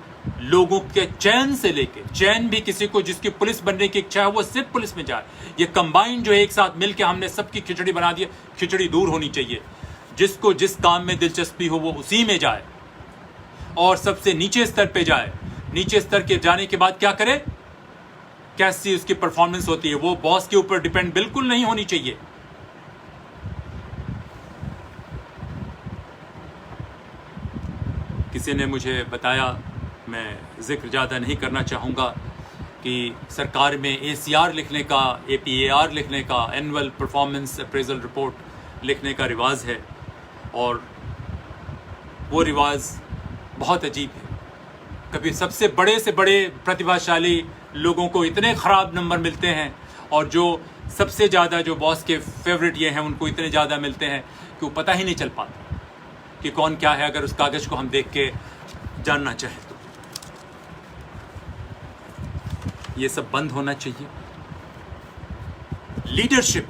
लोगों के चयन से लेके, चयन भी किसी को जिसकी पुलिस बनने की इच्छा है वो सिर्फ पुलिस में जाए। ये कंबाइन जो एक साथ मिलके हमने सबकी खिचड़ी बना दी, खिचड़ी दूर होनी चाहिए। जिसको जिस काम में दिलचस्पी हो वो उसी में जाए और सबसे नीचे स्तर पे जाए। नीचे स्तर के जाने के बाद क्या करे, कैसी उसकी परफॉर्मेंस होती है, वो बॉस के ऊपर डिपेंड बिल्कुल नहीं होनी चाहिए। किसी ने मुझे बताया, मैं जिक्र ज़्यादा नहीं करना चाहूँगा, कि सरकार में ACR लिखने का, APAR लिखने का, एनुअल परफॉर्मेंस अप्रेजल रिपोर्ट लिखने का रिवाज है और वो रिवाज बहुत अजीब है। कभी सबसे बड़े से बड़े प्रतिभाशाली लोगों को इतने ख़राब नंबर मिलते हैं और जो सबसे ज़्यादा जो बॉस के फेवरेट ये हैं उनको इतने ज़्यादा मिलते हैं कि वो पता ही नहीं चल पाता कि कौन क्या है, अगर उस कागज़ को हम देख के जानना चाहें तो। ये सब बंद होना चाहिए। लीडरशिप,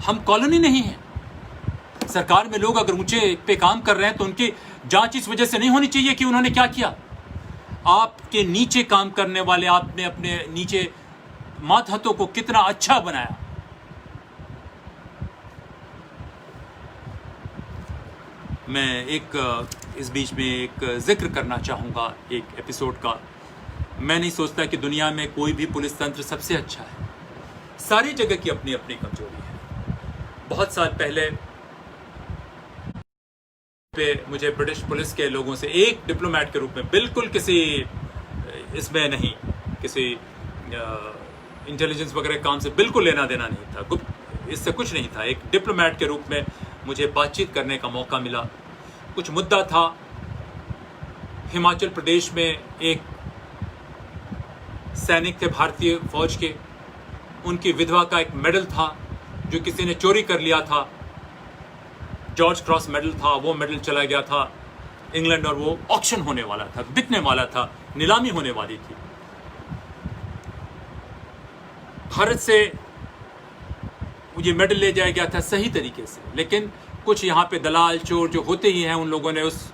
हम कॉलोनी नहीं है। सरकार में लोग अगर ऊंचे पे काम कर रहे हैं तो उनकी जांच इस वजह से नहीं होनी चाहिए कि उन्होंने क्या किया। आपके नीचे काम करने वाले, आपने अपने नीचे मातहतों को कितना अच्छा बनाया। मैं इस बीच में एक जिक्र करना चाहूँगा एक एपिसोड का। मैं नहीं सोचता कि दुनिया में कोई भी पुलिस तंत्र सबसे अच्छा है। सारी जगह की अपनी अपनी कमजोरी है। बहुत साल पहले पे मुझे ब्रिटिश पुलिस के लोगों से एक डिप्लोमेट के रूप में, बिल्कुल किसी इसमें नहीं, किसी इंटेलिजेंस वगैरह काम से बिल्कुल लेना देना नहीं था, गुप्त इससे कुछ नहीं था, एक डिप्लोमेट के रूप में मुझे बातचीत करने का मौका मिला। कुछ मुद्दा था, हिमाचल प्रदेश में एक सैनिक थे भारतीय फौज के, उनकी विधवा का एक मेडल था जो किसी ने चोरी कर लिया था, जॉर्ज क्रॉस मेडल था, वो मेडल चला गया था इंग्लैंड और वो ऑक्शन होने वाला था, बिकने वाला था, नीलामी होने वाली थी। भारत से ये मेडल ले जाया गया था सही तरीके से, लेकिन कुछ यहाँ पे दलाल चोर जो होते ही हैं, उन लोगों ने उस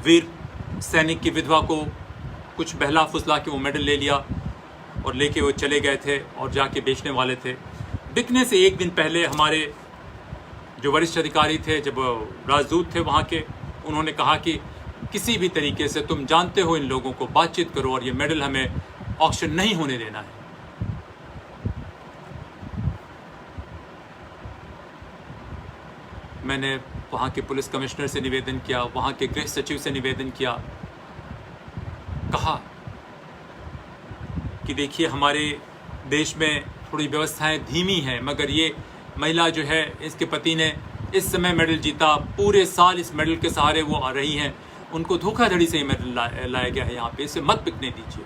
वीर सैनिक की विधवा को कुछ बहला फुसला के वो मेडल ले लिया और लेके वो चले गए थे और जाके बेचने वाले थे। बिकने से एक दिन पहले हमारे जो वरिष्ठ अधिकारी थे, जब राजदूत थे वहाँ के, उन्होंने कहा कि किसी भी तरीके से तुम जानते हो इन लोगों को, बातचीत करो और ये मेडल हमें ऑक्शन नहीं होने देना है। मैंने वहाँ के पुलिस कमिश्नर से निवेदन किया, वहाँ के गृह सचिव से निवेदन किया, कहा कि देखिए हमारे देश में थोड़ी व्यवस्थाएं धीमी हैं, मगर ये महिला जो है, इसके पति ने इस समय मेडल जीता, पूरे साल इस मेडल के सहारे वो आ रही हैं, उनको धोखाधड़ी से ये मेडल लाया गया है यहाँ पे, इसे मत बिकने दीजिए।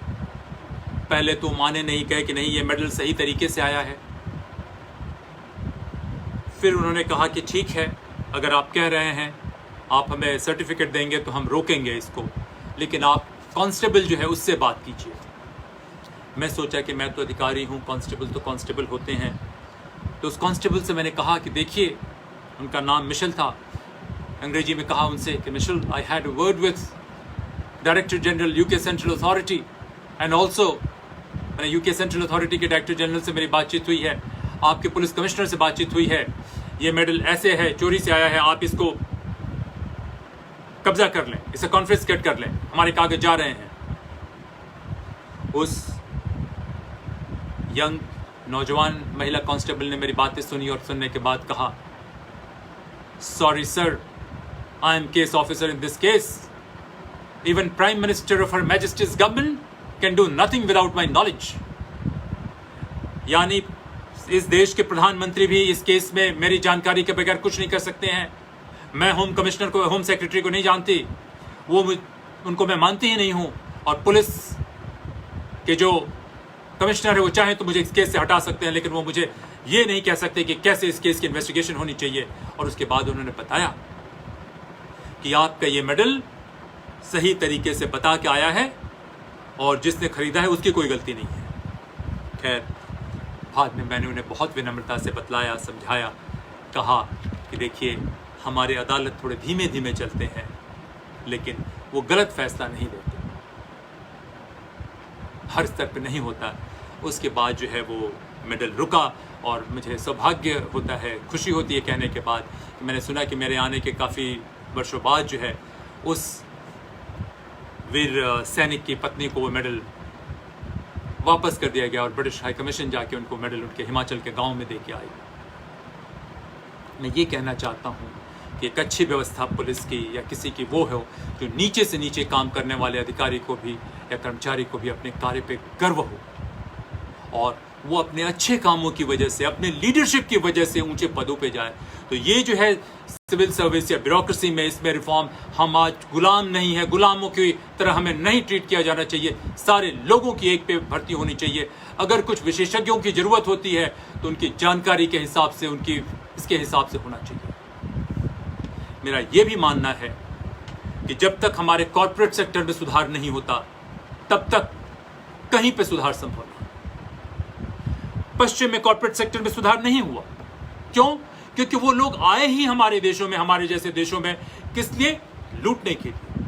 पहले तो माने नहीं, कहे कि नहीं ये मेडल सही तरीके से आया है। फिर उन्होंने कहा कि ठीक है, अगर आप कह रहे हैं आप हमें सर्टिफिकेट देंगे तो हम रोकेंगे इसको, लेकिन आप कांस्टेबल जो है उससे बात कीजिए। मैं सोचा कि मैं तो अधिकारी हूँ, कांस्टेबल तो कांस्टेबल होते हैं। तो उस कांस्टेबल से मैंने कहा कि देखिए, उनका नाम मिशेल था, अंग्रेजी में कहा उनसे कि Michelle, I had a word with director general UK central authority and also मैंने यूके सेंट्रल अथॉरिटी के डायरेक्टर जनरल से मेरी बातचीत हुई है, आपके पुलिस कमिश्नर से बातचीत हुई है, ये मेडल ऐसे है, चोरी से आया है, आप इसको कब्जा कर लें, इसे कॉन्फिस्केट कर लें, हमारे कागज जा रहे हैं। उस यंग नौजवान महिला कांस्टेबल ने मेरी बातें सुनी और सुनने के बाद कहा, sorry sir, I am case officer in this case, even prime minister of her Majesty's government can do nothing without my knowledge. यानी इस देश के प्रधानमंत्री भी इस केस में मेरी जानकारी के बगैर कुछ नहीं कर सकते हैं। मैं होम कमिश्नर को, होम सेक्रेटरी को नहीं जानती, वो उनको मैं मानती ही नहीं हूं, और पुलिस के जो कमिश्नर है वो चाहे तो मुझे इस केस से हटा सकते हैं, लेकिन वो मुझे ये नहीं कह सकते कि कैसे इस केस की इन्वेस्टिगेशन होनी चाहिए। और उसके बाद उन्होंने बताया कि आपका ये मेडल सही तरीके से बता के आया है और जिसने खरीदा है उसकी कोई गलती नहीं है। खैर, बाद में मैंने उन्हें बहुत विनम्रता से बतलाया, समझाया, कहा कि देखिए, हमारे अदालत थोड़े धीमे धीमे चलते हैं, लेकिन वो गलत फैसला नहीं देते, हर स्तर पे नहीं होता। उसके बाद जो है वो मेडल रुका और मुझे सौभाग्य होता है, खुशी होती है कहने के बाद कि मैंने सुना कि मेरे आने के काफ़ी वर्षों बाद जो है उस वीर सैनिक की पत्नी को वो मेडल वापस कर दिया गया और ब्रिटिश हाई कमीशन जाके उनको मेडल उनके हिमाचल के गांव में दे के आई। मैं ये कहना चाहता हूँ कि एक अच्छी व्यवस्था पुलिस की या किसी की वो हो जो नीचे से नीचे काम करने वाले अधिकारी को भी या कर्मचारी को भी अपने कार्य पे गर्व हो और वो अपने अच्छे कामों की वजह से, अपने लीडरशिप की वजह से ऊंचे पदों पे जाए। तो ये जो है सिविल सर्विस या ब्यूरोक्रेसी में, इसमें रिफॉर्म, हम आज गुलाम नहीं है, गुलामों की तरह हमें नहीं ट्रीट किया जाना चाहिए, सारे लोगों की एक पे भर्ती होनी चाहिए। अगर कुछ विशेषज्ञों की जरूरत होती है तो उनकी जानकारी के हिसाब से, उनकी इसके हिसाब से होना चाहिए। मेरा ये भी मानना है कि जब तक हमारे कॉर्पोरेट सेक्टर में सुधार नहीं होता तब तक कहीं पे सुधार संभव नहीं। पश्चिम में कॉर्पोरेट सेक्टर में सुधार नहीं हुआ, क्यों? क्योंकि वो लोग आए ही हमारे देशों में, हमारे जैसे देशों में, किस लिए? लूटने के लिए।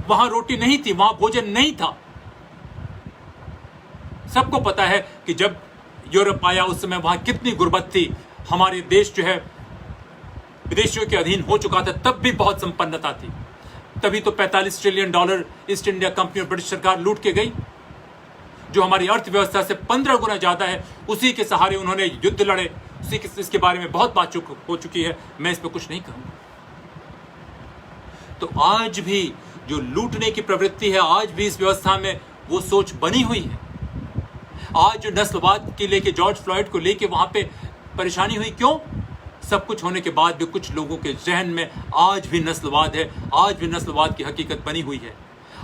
वहां रोटी नहीं थी, वहां भोजन नहीं था। सबको पता है कि जब यूरोप आया उस समय वहां कितनी गुर्बत थी। हमारे देश जो है विदेशियों के अधीन हो चुका था, तब भी बहुत संपन्नता थी। तभी तो $45 ट्रिलियन ईस्ट इंडिया कंपनी और ब्रिटिश सरकार लूट के गई, जो हमारी अर्थव्यवस्था से 15 गुना ज्यादा है। उसी के सहारे उन्होंने युद्ध लड़े, उसी के, इसके बारे में बहुत बात हो चुकी है, मैं इस पर कुछ नहीं कहूंगा। तो आज भी जो लूटने की प्रवृत्ति है, आज भी इस व्यवस्था में वो सोच बनी हुई है। आज जो नस्लवाद के लेके, जॉर्ज फ्लॉयड को लेके वहां पे परेशानी हुई, क्यों? सब कुछ होने के बाद भी कुछ लोगों के जहन में आज भी नस्लवाद है, आज भी नस्लवाद की हकीकत बनी हुई है।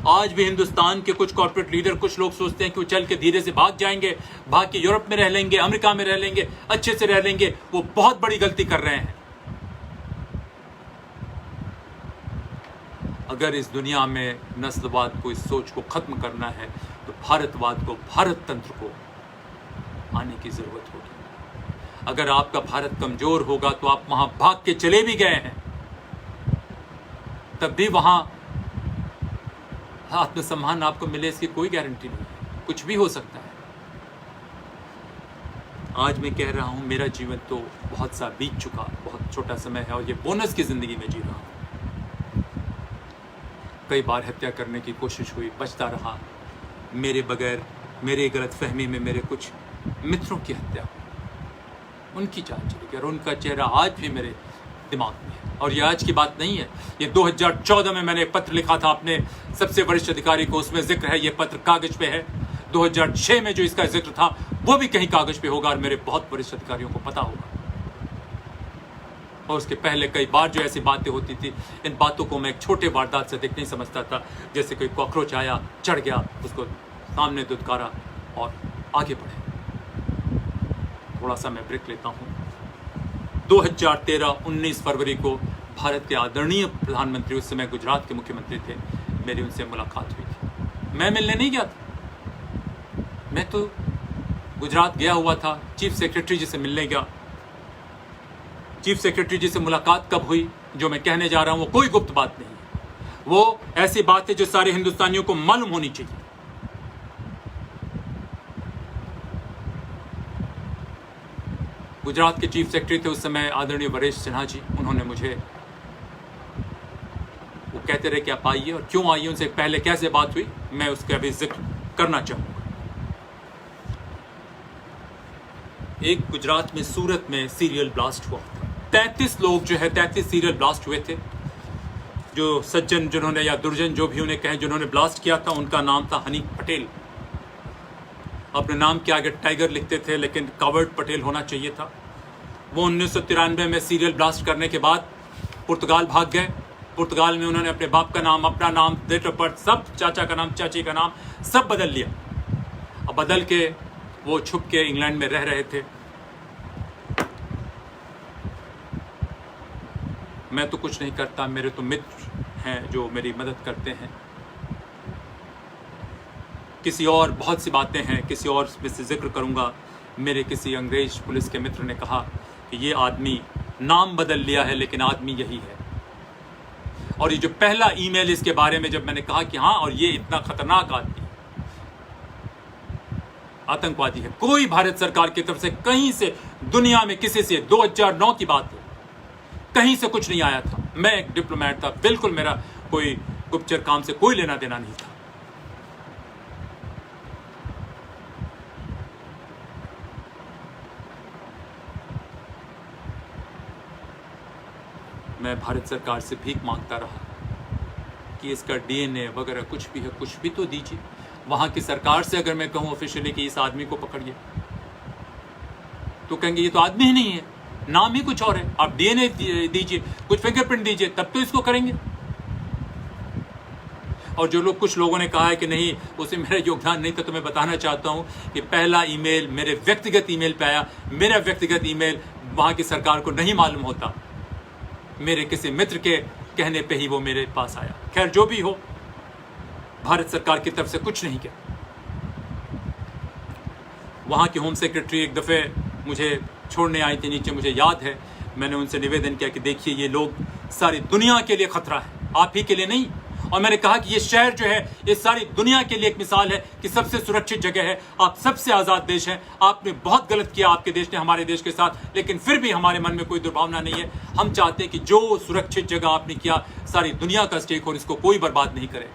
आज भी हिंदुस्तान के कुछ कॉर्पोरेट लीडर, कुछ लोग सोचते हैं कि वो चल के धीरे से भाग जाएंगे, भाग के यूरोप में रह लेंगे, अमेरिका में रह लेंगे, अच्छे से रह लेंगे। वो बहुत बड़ी गलती कर रहे हैं। अगर इस दुनिया में नस्लवाद को, इस सोच को खत्म करना है तो भारतवाद को, भारत तंत्र को आने की जरूरत होगी। अगर आपका भारत कमजोर होगा तो आप वहां भाग के चले भी गए हैं, तब भी वहां आत्मसम्मान आपको मिले इसकी कोई गारंटी नहीं है, कुछ भी हो सकता है। आज मैं कह रहा हूं, मेरा जीवन तो बहुत सा बीत चुका, बहुत छोटा समय है और ये बोनस की जिंदगी में जी रहा हूं। कई बार हत्या करने की कोशिश हुई, बचता रहा। मेरे बगैर, मेरे गलतफहमी में मेरे कुछ मित्रों की हत्या, उनकी जान चली गई और उनका चेहरा आज भी मेरे दिमाग में है। और ये आज की बात नहीं है, ये 2014 में मैंने पत्र लिखा था अपने सबसे वरिष्ठ अधिकारी को, उसमें जिक्र है, ये पत्र कागज पे है। 2006 में जो इसका जिक्र था वो भी कहीं कागज पे होगा और मेरे बहुत वरिष्ठ अधिकारियों को पता होगा। और उसके पहले कई बार जो ऐसी बातें होती थी, इन बातों को मैं एक छोटे वारदात से अधिक नहीं समझता था। जैसे कोई कॉकरोच आया, चढ़ गया, उसको सामने दुत्कारा और आगे बढ़े। थोड़ा सा मैं ब्रेक लेता हूँ। 2013-19 फरवरी को भारत के आदरणीय प्रधानमंत्री, उस समय गुजरात के मुख्यमंत्री थे, मेरी उनसे मुलाकात हुई थी। मैं मिलने नहीं गया था, मैं तो गुजरात गया हुआ था, चीफ सेक्रेटरी जी से मिलने गया। चीफ सेक्रेटरी जी से मुलाकात कब हुई, जो मैं कहने जा रहा हूं वो कोई गुप्त बात नहीं है, वो ऐसी बात है जो सारे हिंदुस्तानियों को मालूम होनी चाहिए। गुजरात के चीफ सेक्रेटरी थे उस समय आदरणीय वरेश सिन्हा जी। उन्होंने मुझे, वो कहते रहे कि आप आइए, और क्यों आइए, उनसे पहले कैसे बात हुई, मैं उसका भी जिक्र करना चाहूंगा। एक गुजरात में, सूरत में सीरियल ब्लास्ट हुआ था। 33 लोग जो है, 33 सीरियल ब्लास्ट हुए थे। जो सज्जन जिन्होंने, या दुर्जन जो भी उन्हें कहें, जिन्होंने ब्लास्ट किया था, उनका नाम था हनीफ पटेल। अपने नाम के आगे टाइगर लिखते थे, लेकिन कावर्ड पटेल होना चाहिए था। वो 1993 में सीरियल ब्लास्ट करने के बाद पुर्तगाल भाग गए। पुर्तगाल में उन्होंने अपने बाप का नाम, अपना नाम, डेट ऑफ बर्थ, सब, चाचा का नाम, चाची का नाम, सब बदल लिया। अब बदल के वो छुप के इंग्लैंड में रह रहे थे। मैं तो कुछ नहीं करता, मेरे तो मित्र हैं जो मेरी मदद करते हैं। किसी और, बहुत सी बातें हैं, किसी और में से जिक्र करूंगा। मेरे किसी अंग्रेज पुलिस के मित्र ने कहा कि ये आदमी नाम बदल लिया है, लेकिन आदमी यही है। और ये जो पहला ईमेल इसके बारे में जब मैंने कहा कि हाँ, और ये इतना खतरनाक आदमी, आतंकवादी है, कोई भारत सरकार की तरफ से कहीं से, दुनिया में किसी से, 2009 की बात है, कहीं से कुछ नहीं आया था। मैं एक डिप्लोमेट था, बिल्कुल मेरा कोई गुप्तचर काम से कोई लेना देना नहीं था। मैं भारत सरकार से भीख मांगता रहा कि इसका डीएनए वगैरह कुछ भी है, कुछ भी तो दीजिए। वहां की सरकार से अगर मैं कहूं ऑफिशियली कि इस आदमी को पकड़िए, तो कहेंगे ये तो आदमी ही नहीं है, नाम ही कुछ और है, आप डीएनए दीजिए, कुछ फिंगरप्रिंट दीजिए, तब तो इसको करेंगे। और जो लोग, कुछ लोगों ने कहा है कि नहीं, उसमें मेरा योगदान नहीं था, तो मैं बताना चाहता हूं कि पहला ईमेल मेरे व्यक्तिगत ईमेल पे आया। मेरा व्यक्तिगत ईमेल वहां की सरकार को नहीं मालूम होता, मेरे किसी मित्र के कहने पे ही वो मेरे पास आया। खैर, जो भी हो, भारत सरकार की तरफ से कुछ नहीं किया। वहाँ की होम सेक्रेटरी एक दफ़े मुझे छोड़ने आई थी नीचे, मुझे याद है। मैंने उनसे निवेदन किया कि देखिए, ये लोग सारी दुनिया के लिए खतरा है, आप ही के लिए नहीं। और मैंने कहा कि ये शहर जो है, ये सारी दुनिया के लिए एक मिसाल है कि सबसे सुरक्षित जगह है, आप सबसे आज़ाद देश हैं। आपने बहुत गलत किया, आपके देश ने हमारे देश के साथ, लेकिन फिर भी हमारे मन में कोई दुर्भावना नहीं है। हम चाहते हैं कि जो सुरक्षित जगह आपने किया, सारी दुनिया का स्टेक हो, इसको कोई बर्बाद नहीं करे।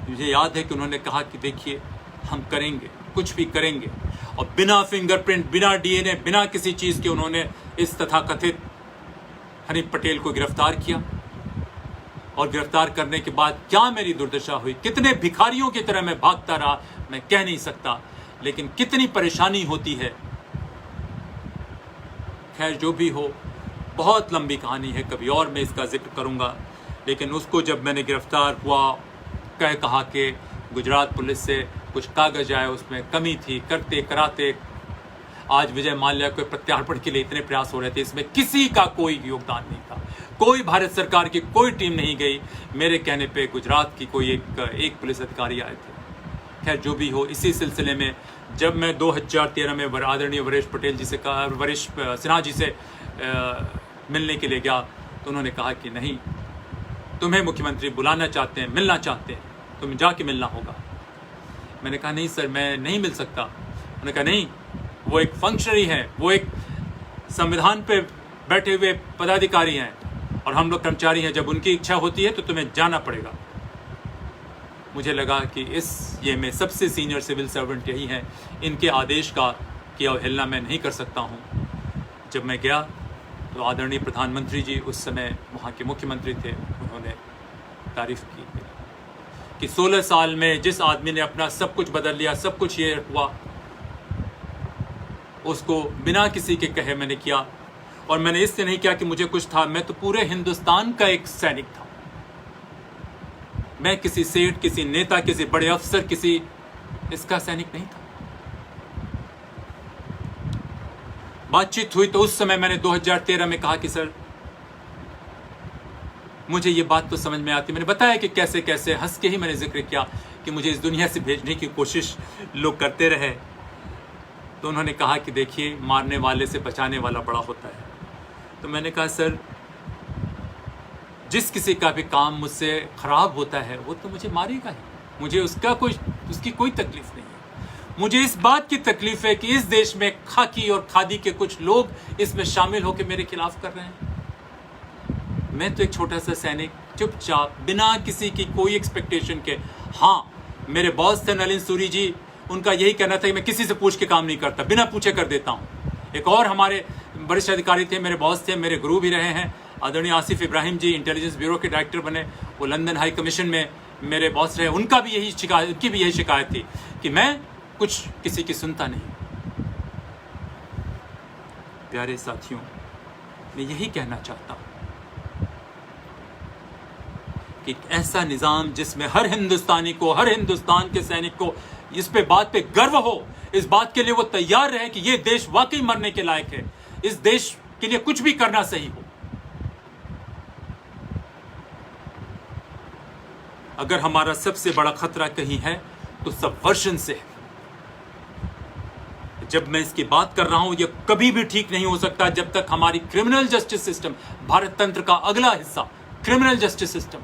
मुझे याद है कि उन्होंने कहा कि देखिए, हम करेंगे, कुछ भी करेंगे। और बिना फिंगरप्रिंट, बिना डीएनए, बिना किसी चीज़ के उन्होंने इस तथाकथित हनीफ पटेल को गिरफ्तार किया। और गिरफ्तार करने के बाद क्या मेरी दुर्दशा हुई, कितने भिखारियों की तरह मैं भागता रहा, मैं कह नहीं सकता, लेकिन कितनी परेशानी होती है। खैर, जो भी हो, बहुत लंबी कहानी है, कभी और मैं इसका जिक्र करूंगा। लेकिन उसको जब मैंने गिरफ्तार हुआ, कहा कि गुजरात पुलिस से कुछ कागज आए, उसमें कमी थी, करते कराते आज विजय माल्या के प्रत्यार्पण के लिए इतने प्रयास हो रहे थे, इसमें किसी का कोई योगदान नहीं था। कोई भारत सरकार की कोई टीम नहीं गई। मेरे कहने पे गुजरात की कोई एक पुलिस अधिकारी आए थे। खैर, जो भी हो, इसी सिलसिले में जब मैं 2013 में आदरणीय वरेश पटेल जी से कहा, वरेश सिन्हा जी से मिलने के लिए गया, तो उन्होंने कहा कि नहीं, तुम्हें मुख्यमंत्री बुलाना चाहते हैं, मिलना चाहते हैं, तुम्हें जाके मिलना होगा। मैंने कहा नहीं सर, मैं नहीं मिल सकता। उन्होंने कहा नहीं, वो एक फंक्शनरी है, वो एक संविधान पे बैठे हुए पदाधिकारी हैं और हम लोग कर्मचारी हैं, जब उनकी इच्छा होती है तो तुम्हें जाना पड़ेगा। मुझे लगा कि ये में सबसे सीनियर सिविल सर्वेंट यही हैं, इनके आदेश की अवहेलना मैं नहीं कर सकता हूँ। जब मैं गया तो आदरणीय प्रधानमंत्री जी, उस समय वहाँ के मुख्यमंत्री थे, उन्होंने तारीफ की कि 16 साल में जिस आदमी ने अपना सब कुछ बदल लिया, सब कुछ ये हुआ, उसको बिना किसी के कहे मैंने किया। और मैंने इससे नहीं किया कि मुझे कुछ था, मैं तो पूरे हिंदुस्तान का एक सैनिक था। मैं किसी सेठ, किसी नेता, किसी बड़े अफसर, किसी इसका सैनिक नहीं था। बातचीत हुई तो उस समय मैंने 2013 में कहा कि सर मुझे ये बात तो समझ में आती। मैंने बताया कि कैसे कैसे, हंस के ही मैंने जिक्र किया कि मुझे इस दुनिया से भेजने की कोशिश लोग करते रहे। तो उन्होंने कहा कि देखिए, मारने वाले से बचाने वाला बड़ा होता है। तो मैंने कहा सर, जिस किसी का भी काम मुझसे खराब होता है वो तो मुझे मारेगा ही, मुझे उसकी कोई तकलीफ नहीं है। मुझे इस बात की तकलीफ है कि इस देश में खाकी और खादी के कुछ लोग इसमें शामिल होकर मेरे खिलाफ कर रहे हैं। मैं तो एक छोटा सा सैनिक, चुपचाप, बिना किसी की कोई एक्सपेक्टेशन के। हाँ, मेरे बॉस थे नलिन सूरी जी, उनका यही कहना था कि मैं किसी से पूछ के काम नहीं करता, बिना पूछे कर देता हूँ। एक और हमारे वरिष्ठ अधिकारी थे, मेरे बॉस थे, मेरे गुरु भी रहे हैं, आदरणीय आसिफ इब्राहिम जी, इंटेलिजेंस ब्यूरो के डायरेक्टर बने, वो लंदन हाई कमीशन में मेरे बॉस रहे। उनकी भी यही शिकायत थी कि मैं कुछ किसी की सुनता नहीं। प्यारे साथियों, मैं यही कहना चाहता हूँ कि ऐसा निजाम जिसमें हर हिंदुस्तानी को, हर हिंदुस्तान के सैनिक को इस बात पे गर्व हो, इस बात के लिए वो तैयार रहे कि ये देश वाकई मरने के लायक है, इस देश के लिए कुछ भी करना सही हो। अगर हमारा सबसे बड़ा खतरा कहीं है तो सबवर्जन से है। जब मैं इसकी बात कर रहा हूं, यह कभी भी ठीक नहीं हो सकता जब तक हमारी क्रिमिनल जस्टिस सिस्टम, भारत तंत्र का अगला हिस्सा क्रिमिनल जस्टिस सिस्टम,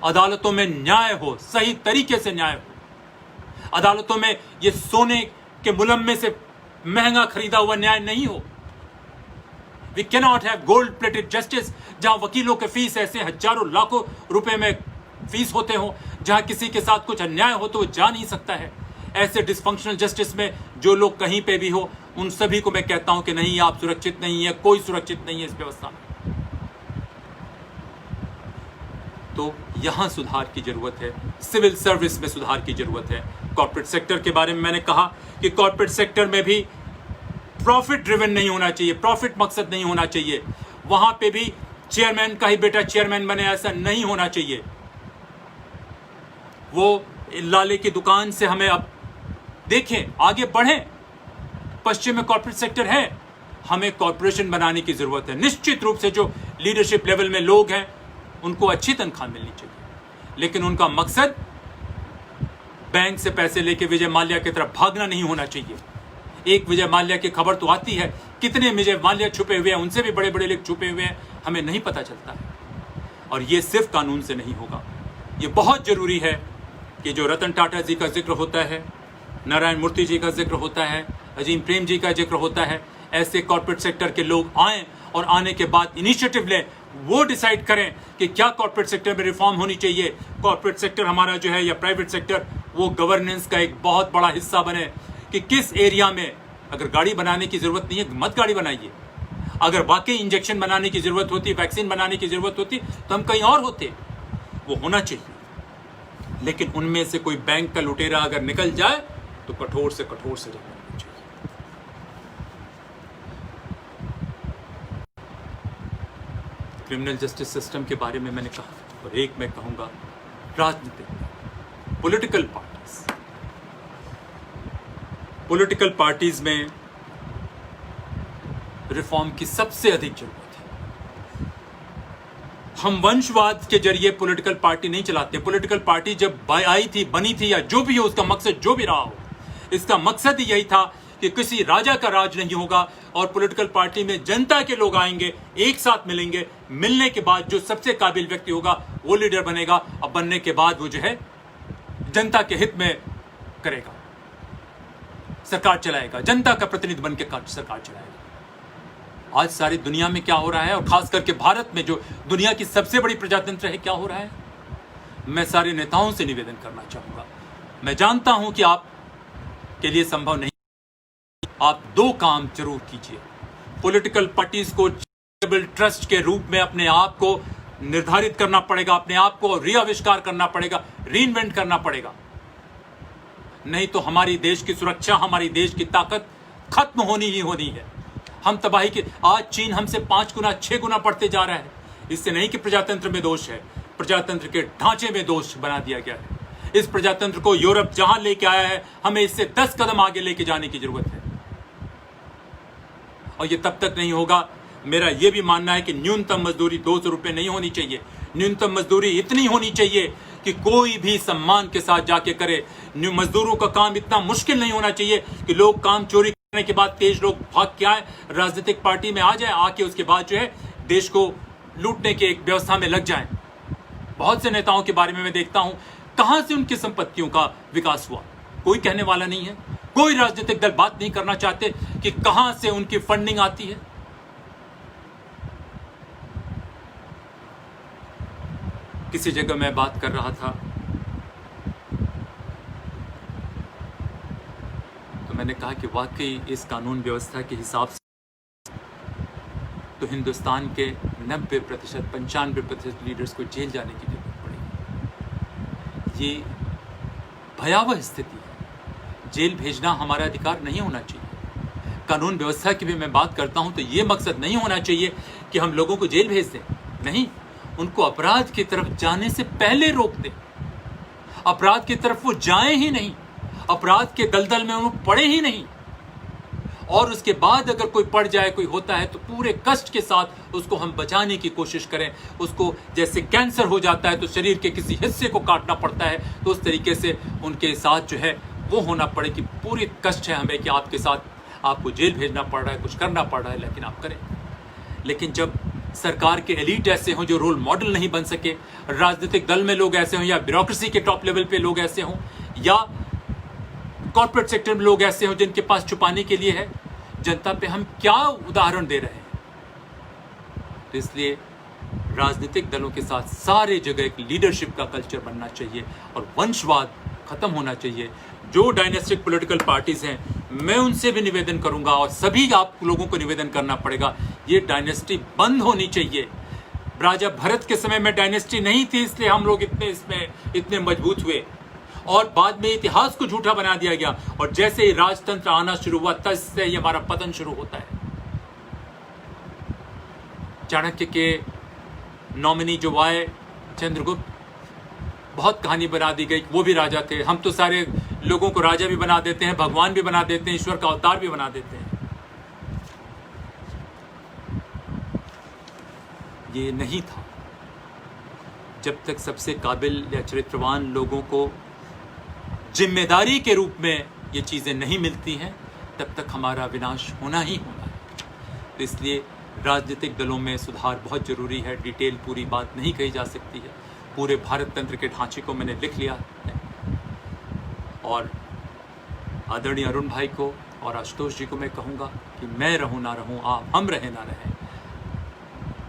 अदालतों में न्याय हो, सही तरीके से न्याय हो। अदालतों में ये सोने के मुलम्मे से महंगा खरीदा हुआ न्याय नहीं हो। We can not have gold plated justice, जहां वकीलों के फीस ऐसे हजारों लाखों रुपए में फीस होते हो, जहां किसी के साथ कुछ अन्याय हो तो वो जा नहीं सकता है। ऐसे डिसफंक्शनल जस्टिस में जो लोग कहीं पे भी हो, उन सभी को मैं कहता हूं कि नहीं, आप सुरक्षित नहीं है, कोई सुरक्षित नहीं है इस व्यवस्था में। तो यहां सुधार की जरूरत है, सिविल सर्विस में सुधार की जरूरत है। कॉर्पोरेट सेक्टर के बारे में मैंने कहा कि कॉर्पोरेट सेक्टर में भी प्रॉफिट ड्रिवन नहीं होना चाहिए, प्रॉफिट मकसद नहीं होना चाहिए। वहां पे भी चेयरमैन का ही बेटा चेयरमैन बने, ऐसा नहीं होना चाहिए। वो लाले की दुकान से हमें अब देखें, आगे बढ़ें। पश्चिम में कॉर्पोरेट सेक्टर है, हमें कॉर्पोरेशन बनाने की जरूरत है। निश्चित रूप से जो लीडरशिप लेवल में लोग हैं उनको अच्छी तनख्वाह मिलनी चाहिए, लेकिन उनका मकसद बैंक से पैसे लेके विजय माल्या की तरफ भागना नहीं होना चाहिए। एक विजय माल्या की खबर तो आती है, कितने विजय माल्या छुपे हुए हैं, उनसे भी बड़े बड़े लोग छुपे हुए हैं, हमें नहीं पता चलता है। और ये सिर्फ कानून से नहीं होगा। ये बहुत जरूरी है कि जो रतन टाटा जी का जिक्र होता है, नारायण मूर्ति जी का जिक्र होता है, अजीम प्रेम जी का जिक्र होता है, ऐसे कॉर्पोरेट सेक्टर के लोग आएं और आने के बाद इनिशिएटिव लें, वो डिसाइड करें कि क्या कॉर्पोरेट सेक्टर में रिफॉर्म होनी चाहिए। कॉर्पोरेट सेक्टर हमारा जो है, या प्राइवेट सेक्टर, वो गवर्नेंस का एक बहुत बड़ा हिस्सा बने कि किस एरिया में अगर गाड़ी बनाने की जरूरत नहीं है, मत गाड़ी बनाइए। अगर वाकई इंजेक्शन बनाने की जरूरत होती, वैक्सीन बनाने की जरूरत होती, तो हम कहीं और होते। वो होना चाहिए। लेकिन उनमें से कोई बैंक का लुटेरा अगर निकल जाए तो कठोर से सजा मिलनी चाहिए। क्रिमिनल जस्टिस सिस्टम के बारे में मैंने कहा, और एक मैं कहूंगा, राजनीतिक पॉलिटिकल पार्टीज में रिफॉर्म की सबसे अधिक जरूरत है। हम वंशवाद के जरिए पॉलिटिकल पार्टी नहीं चलाते। पॉलिटिकल पार्टी जब आई थी, बनी थी, या जो भी हो, उसका मकसद जो भी रहा हो, इसका मकसद ही यही था कि किसी राजा का राज नहीं होगा, और पॉलिटिकल पार्टी में जनता के लोग आएंगे, एक साथ मिलेंगे, मिलने के बाद जो सबसे काबिल व्यक्ति होगा वो लीडर बनेगा। अब बनने के बाद वो जो है जनता के हित में करेगा, सरकार चलाएगा, जनता का प्रतिनिधि बन के सरकार चलाएगा। आज सारी दुनिया में क्या हो रहा है, और खास करके भारत में जो दुनिया की सबसे बड़ी प्रजातंत्र है, क्या हो रहा है। मैं सारे नेताओं से निवेदन करना चाहूंगा, मैं जानता हूं कि आप के लिए संभव नहीं, आप दो काम जरूर कीजिए। पॉलिटिकल पार्टीज को चैरिटेबल ट्रस्ट के रूप में अपने आप को निर्धारित करना पड़ेगा, अपने आप को रीआविष्कार करना पड़ेगा, रीइन्वेंट करना पड़ेगा। नहीं तो हमारी देश की सुरक्षा, हमारी देश की ताकत खत्म होनी ही होनी है। हम तबाही के आज चीन हमसे 5 गुना 6 गुना बढ़ते जा रहा है। इससे नहीं कि प्रजातंत्र में दोष है, प्रजातंत्र के ढांचे में दोष बना दिया गया है। इस प्रजातंत्र को यूरोप जहां लेके आया है, हमें इससे 10 कदम आगे लेके जाने की जरूरत है। और ये तब तक नहीं होगा, मेरा ये भी मानना है कि न्यूनतम मजदूरी 200 रुपए नहीं होनी चाहिए। न्यूनतम मजदूरी इतनी होनी चाहिए कि कोई भी सम्मान के साथ जाके करे। मजदूरों का काम इतना मुश्किल नहीं होना चाहिए कि लोग काम चोरी करने के बाद तेज लोग भाग के आए, राजनीतिक पार्टी में आ जाए, आके उसके बाद जो है देश को लूटने की एक व्यवस्था में लग जाएं। बहुत से नेताओं के बारे में मैं देखता हूं, कहां से उनकी संपत्तियों का विकास हुआ, कोई कहने वाला नहीं है। कोई राजनीतिक दल बात नहीं करना चाहते कि कहां से उनकी फंडिंग आती है। किसी जगह मैं बात कर रहा था तो मैंने कहा कि वाकई इस कानून व्यवस्था के हिसाब से तो हिंदुस्तान के 90% 95% लीडर्स को जेल जाने की जरूरत पड़ेगी। ये भयावह स्थिति है। जेल भेजना हमारा अधिकार नहीं होना चाहिए। कानून व्यवस्था की भी मैं बात करता हूं तो ये मकसद नहीं होना चाहिए कि हम लोगों को जेल भेज दें, नहीं, उनको अपराध की तरफ जाने से पहले रोक दें। अपराध की तरफ वो जाएं ही नहीं, अपराध के दलदल में उन्हें पड़े ही नहीं, और उसके बाद अगर कोई पड़ जाए, कोई होता है, तो पूरे कष्ट के साथ उसको हम बचाने की कोशिश करें। उसको जैसे कैंसर हो जाता है तो शरीर के किसी हिस्से को काटना पड़ता है, तो उस तरीके से उनके साथ जो है वो होना पड़े कि पूरी कष्ट है हमें कि आपके साथ आपको जेल भेजना पड़ रहा है, कुछ करना पड़ रहा है, लेकिन आप करें। लेकिन जब सरकार के एलीट ऐसे हों जो रोल मॉडल नहीं बन सके, राजनीतिक दल में लोग ऐसे हों, या ब्यूरोक्रेसी के टॉप लेवल पे लोग ऐसे हों, या कॉर्पोरेट सेक्टर में लोग ऐसे हों जिनके पास छुपाने के लिए है, जनता पे हम क्या उदाहरण दे रहे हैं। तो इसलिए राजनीतिक दलों के साथ सारे जगह एक लीडरशिप का कल्चर बनना चाहिए और वंशवाद खत्म होना चाहिए। जो डायनेस्टिक पॉलिटिकल पार्टीज हैं, मैं उनसे भी निवेदन करूंगा और सभी आप लोगों को निवेदन करना पड़ेगा, ये डायनेस्टी बंद होनी चाहिए। राजा भरत के समय में डायनेस्टी नहीं थी, इसलिए हम लोग इतने मजबूत हुए, और बाद में इतिहास को झूठा बना दिया गया, और जैसे ही राजतंत्र आना शुरू हुआ तब से ही हमारा पतन शुरू होता है। चाणक्य के नॉमिनी जो आए चंद्रगुप्त, बहुत कहानी बना दी गई, वो भी राजा थे। हम तो सारे लोगों को राजा भी बना देते हैं, भगवान भी बना देते हैं, ईश्वर का अवतार भी बना देते हैं। ये नहीं था। जब तक सबसे काबिल या चरित्रवान लोगों को जिम्मेदारी के रूप में ये चीजें नहीं मिलती हैं, तब तक हमारा विनाश होना ही होना है। तो इसलिए राजनीतिक दलों में सुधार बहुत जरूरी है। डिटेल पूरी बात नहीं कही जा सकती है। पूरे भारत तंत्र के ढांचे को मैंने लिख लिया है, और आदरणीय अरुण भाई को और आशुतोष जी को मैं कहूँगा कि मैं रहूँ ना रहूँ, आप हम रहे ना रहे,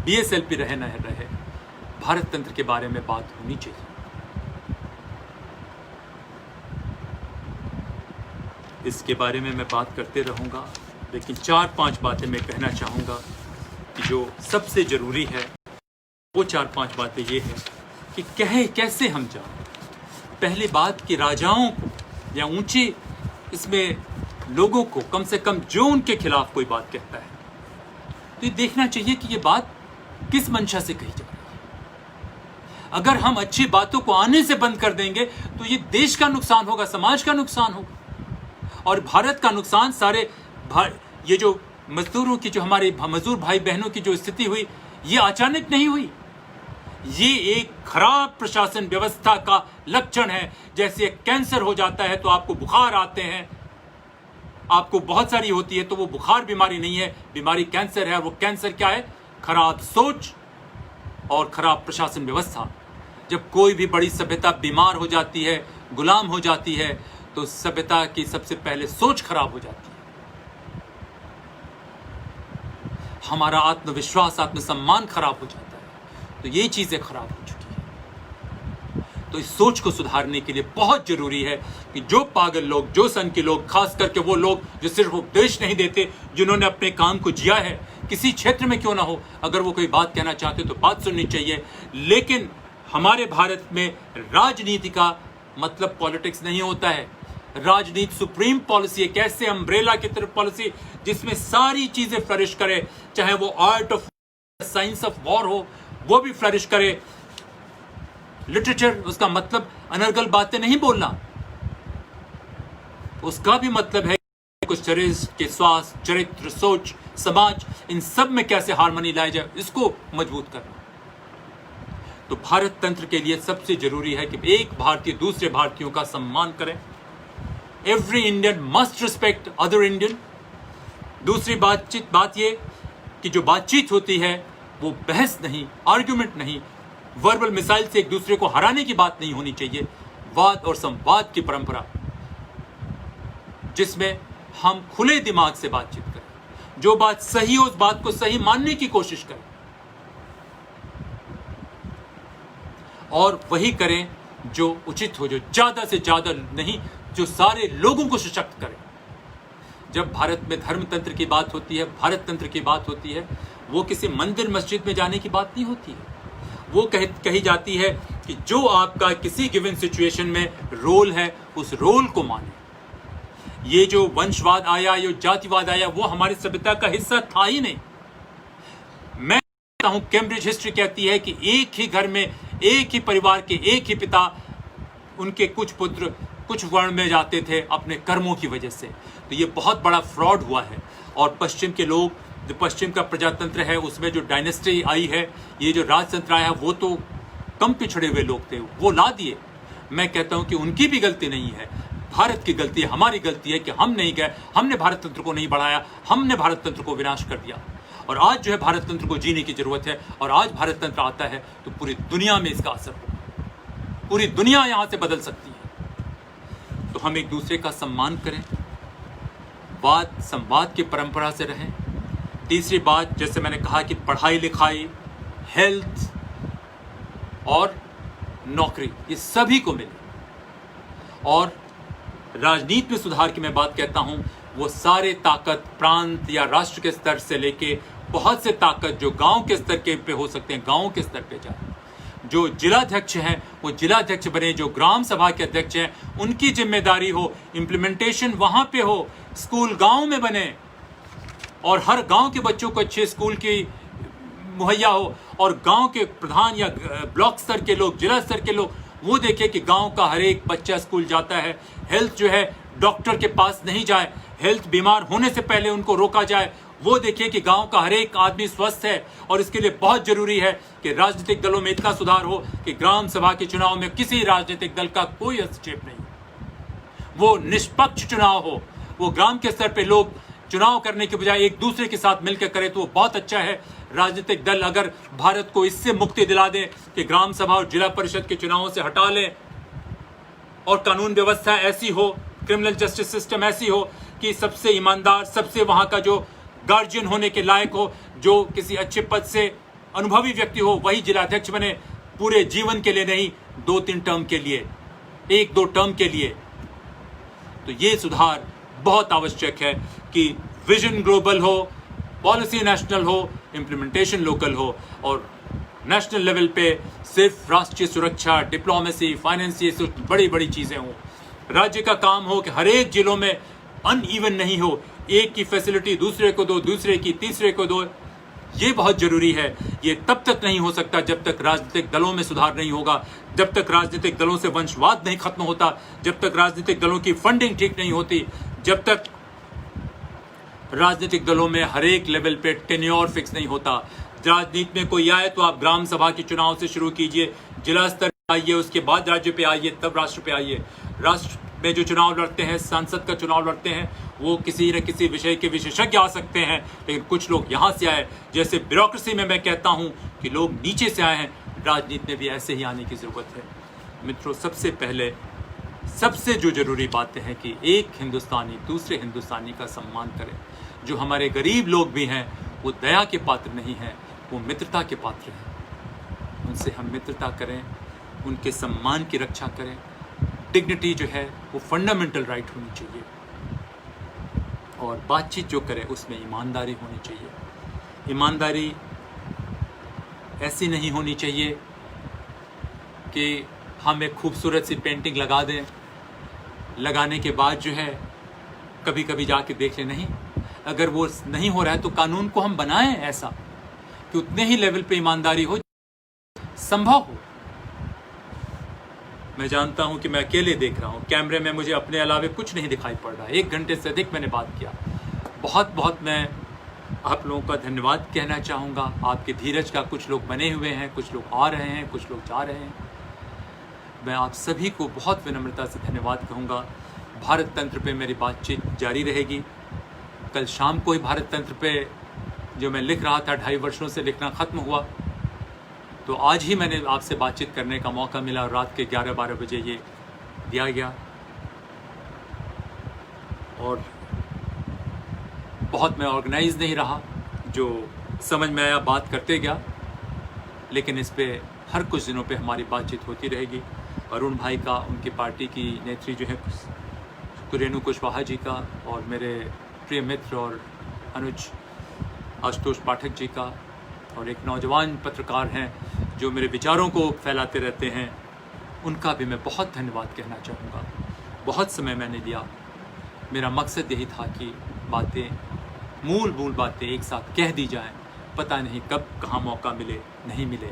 BSLP रहे ना रहे, भारत तंत्र के बारे में बात होनी चाहिए। इसके बारे में मैं बात करते रहूँगा, लेकिन 4-5 बातें मैं कहना चाहूँगा कि जो सबसे ज़रूरी है वो 4-5 बातें ये है कि कैसे हम जाएं। पहली बात कि राजाओं को या ऊंचे इसमें लोगों को, कम से कम जो उनके खिलाफ कोई बात कहता है, तो ये देखना चाहिए कि ये बात किस मंशा से कही जा रही है। अगर हम अच्छी बातों को आने से बंद कर देंगे तो ये देश का नुकसान होगा, समाज का नुकसान होगा, और भारत का नुकसान सारे ये जो मजदूरों की, जो हमारे मजदूर भाई बहनों की जो स्थिति हुई, ये अचानक नहीं हुई। ये एक खराब प्रशासन व्यवस्था का लक्षण है। जैसे कैंसर हो जाता है तो आपको बुखार आते हैं, आपको बहुत सारी होती है, तो वो बुखार बीमारी नहीं है, बीमारी कैंसर है। और वो कैंसर क्या है? खराब सोच और खराब प्रशासन व्यवस्था। जब कोई भी बड़ी सभ्यता बीमार हो जाती है, गुलाम हो जाती है, तो सभ्यता की सबसे पहले सोच खराब हो जाती है। हमारा आत्मविश्वास, आत्मसम्मान खराब हो जाता है। तो ये चीजें खराब हो चुकी है। तो इस सोच को सुधारने के लिए बहुत जरूरी है कि जो पागल लोग, जो सन के लोग, खास करके वो लोग जो सिर्फ उपदेश नहीं देते, जिन्होंने अपने काम को जिया है, किसी क्षेत्र में क्यों ना हो, अगर वो कोई बात कहना चाहते तो बात सुननी चाहिए। लेकिन हमारे भारत में राजनीति का मतलब पॉलिटिक्स नहीं होता है। राजनीति सुप्रीम पॉलिसी, एक ऐसे अम्ब्रेला की तरफ पॉलिसी जिसमें सारी चीजें फ्लरिश करे, चाहे वो art of science of war हो वो भी फ्लरिश करे। लिटरेचर, उसका मतलब अनर्गल बातें नहीं बोलना, उसका भी मतलब है कुछ चरित्र के स्वास्थ्य, चरित्र, सोच, समाज, इन सब में कैसे हार्मनी लाई जाए, इसको मजबूत करना। तो भारत तंत्र के लिए सबसे जरूरी है कि एक भारतीय दूसरे भारतीयों का सम्मान करे। Every Indian must respect other Indian. दूसरी बात ये कि जो बातचीत होती है वो बहस नहीं, आर्गुमेंट नहीं, वर्बल मिसाइल से एक दूसरे को हराने की बात नहीं होनी चाहिए। वाद और संवाद की परंपरा जिसमें हम खुले दिमाग से बातचीत करें, जो बात सही हो उस बात को सही मानने की कोशिश करें और वही करें जो उचित हो, जो ज्यादा से ज्यादा नहीं, जो सारे लोगों को सशक्त करे। जब भारत में धर्म तंत्र की बात होती है, भारत तंत्र की बात होती है, वो किसी मंदिर मस्जिद में जाने की बात नहीं होती है। वो कही जाती है कि जो आपका किसी गिवन सिचुएशन में रोल है उस रोल को माने। ये जो वंशवाद आया, ये जातिवाद आया, वो हमारी सभ्यता का हिस्सा था ही नहीं। मैं कहता हूं, कैम्ब्रिज हिस्ट्री कहती है कि एक ही घर में, एक ही परिवार के एक ही पिता, उनके कुछ पुत्र कुछ वर्ण में जाते थे अपने कर्मों की वजह से। तो ये बहुत बड़ा फ्रॉड हुआ है। और पश्चिम के लोग, जो पश्चिम का प्रजातंत्र है उसमें जो डायनेस्टी आई है, ये जो राजतंत्र आया, वो तो कम पिछड़े हुए लोग थे, वो ला दिए। मैं कहता हूं कि उनकी भी गलती नहीं है, भारत की गलती है, हमारी गलती है कि हम नहीं गए, हमने भारत तंत्र को नहीं बढ़ाया, हमने भारत तंत्र को विनाश कर दिया। और आज जो है भारत तंत्र को जीने की जरूरत है, और आज भारत तंत्र आता है तो पूरी दुनिया में इसका असर होगा, पूरी दुनिया यहां से बदल सकती है। तो हम एक दूसरे का सम्मान करें, वाद संवाद की परंपरा से रहें। तीसरी बात, जैसे मैंने कहा कि पढ़ाई लिखाई, हेल्थ और नौकरी, ये सभी को मिले। और राजनीति में सुधार की मैं बात कहता हूं, वो सारे ताकत प्रांत या राष्ट्र के स्तर से लेके बहुत से ताकत जो गांव के स्तर के पे हो सकते हैं, गांव के स्तर पे जाए। जो जिलाध्यक्ष हैं वो जिलाध्यक्ष बने, जो ग्राम सभा के अध्यक्ष हैं उनकी जिम्मेदारी हो, इम्प्लीमेंटेशन वहां पे हो, स्कूल गांव में बने और हर गांव के बच्चों को अच्छे स्कूल की मुहैया हो। और गांव के प्रधान या ब्लॉक स्तर के लोग, जिला स्तर के लोग, वो देखें कि गांव का हर एक बच्चा स्कूल जाता है, हेल्थ जो है डॉक्टर के पास नहीं जाए, हेल्थ बीमार होने से पहले उनको रोका जाए। वो देखिए कि गांव का हर एक आदमी स्वस्थ है। और इसके लिए बहुत जरूरी है कि राजनीतिक दलों में इतना सुधार हो कि ग्राम सभा के चुनाव में किसी राजनीतिक दल का कोई हस्तक्षेप नहीं, वो निष्पक्ष चुनाव हो। वो ग्राम के स्तर पे लोग चुनाव करने के बजाय एक दूसरे के साथ मिलकर करें तो वो बहुत अच्छा है। राजनीतिक दल अगर भारत को इससे मुक्ति दिला दें कि ग्राम सभा और जिला परिषद के चुनावों से हटा लें और कानून व्यवस्था ऐसी हो, क्रिमिनल जस्टिस सिस्टम ऐसी हो कि सबसे ईमानदार, सबसे वहां का जो गार्जियन होने के लायक हो, जो किसी अच्छे पद से अनुभवी व्यक्ति हो, वही जिलाध्यक्ष बने, पूरे जीवन के लिए नहीं, 2-3 टर्म के लिए, 1-2 टर्म के लिए। तो ये सुधार बहुत आवश्यक है कि विजन ग्लोबल हो, पॉलिसी नेशनल हो, इम्प्लीमेंटेशन लोकल हो। और नेशनल लेवल पे सिर्फ राष्ट्रीय सुरक्षा, डिप्लोमेसी, फाइनेंस, ये बड़ी बड़ी चीजें हों। राज्य का काम हो कि हर एक जिलों में अनइवन नहीं हो, एक की फैसिलिटी दूसरे को दो, दूसरे की तीसरे को दो। ये बहुत जरूरी है। ये तब तक नहीं हो सकता जब तक राजनीतिक दलों में सुधार नहीं होगा, जब तक राजनीतिक दलों से वंशवाद नहीं खत्म होता, जब तक राजनीतिक दलों की फंडिंग ठीक नहीं होती, जब तक राजनीतिक दलों में हर एक लेवल पे टेन्योर फिक्स नहीं होता। राजनीति में कोई आए तो आप ग्राम सभा के चुनाव से शुरू कीजिए, जिला स्तर पे आइए, उसके बाद राज्य पे आइए, तब राष्ट्र पे आइए। राष्ट्र में जो चुनाव लड़ते हैं, सांसद का चुनाव लड़ते हैं, वो किसी न किसी विषय के विशेषज्ञ आ सकते हैं, लेकिन कुछ लोग यहाँ से आए। जैसे ब्यूरोक्रेसी में मैं कहता हूँ कि लोग नीचे से आए हैं, राजनीति में भी ऐसे ही आने की जरूरत है। मित्रों, सबसे पहले सबसे जो जरूरी बातें हैं कि एक हिंदुस्तानी दूसरे हिंदुस्तानी का सम्मान करे। जो हमारे गरीब लोग भी हैं वो दया के पात्र नहीं हैं, वो मित्रता के पात्र हैं। उनसे हम मित्रता करें, उनके सम्मान की रक्षा करें। डिग्निटी जो है वो फंडामेंटल राइट होनी चाहिए। और बातचीत जो करें उसमें ईमानदारी होनी चाहिए। ईमानदारी ऐसी नहीं होनी चाहिए कि हम एक खूबसूरत सी पेंटिंग लगा दें लगाने के बाद जो है कभी कभी जाके देख ले, नहीं अगर वो नहीं हो रहा है तो कानून को हम बनाएं ऐसा कि उतने ही लेवल पे ईमानदारी हो संभव हो। मैं जानता हूं कि मैं अकेले देख रहा हूं, कैमरे में मुझे अपने अलावे कुछ नहीं दिखाई पड़ रहा है। 1 घंटे से अधिक मैंने बात किया। बहुत बहुत मैं आप लोगों का धन्यवाद कहना चाहूँगा। आपके धीरज का कुछ लोग बने हुए हैं, कुछ लोग आ रहे हैं, कुछ लोग जा रहे हैं। मैं आप सभी को बहुत विनम्रता से धन्यवाद कहूँगा। भारत तंत्र पे मेरी बातचीत जारी रहेगी। कल शाम को ही भारत तंत्र पे जो मैं लिख रहा था 2.5 वर्षों से लिखना ख़त्म हुआ, तो आज ही मैंने आपसे बातचीत करने का मौका मिला और रात के 11-12 बजे ये दिया गया। और बहुत मैं ऑर्गेनाइज नहीं रहा, जो समझ में आया बात करते गया, लेकिन इस पे हर कुछ दिनों पे हमारी बातचीत होती रहेगी। अरुण भाई का, उनकी पार्टी की नेत्री जो है रेणु कुशवाहा जी का, और मेरे प्रिय मित्र और अनुज आशुतोष पाठक जी का, और एक नौजवान पत्रकार हैं जो मेरे विचारों को फैलाते रहते हैं, उनका भी मैं बहुत धन्यवाद कहना चाहूँगा। बहुत समय मैंने लिया। मेरा मकसद यही था कि बातें, मूल बातें एक साथ कह दी जाएं। पता नहीं कब कहाँ मौका मिले, नहीं मिले।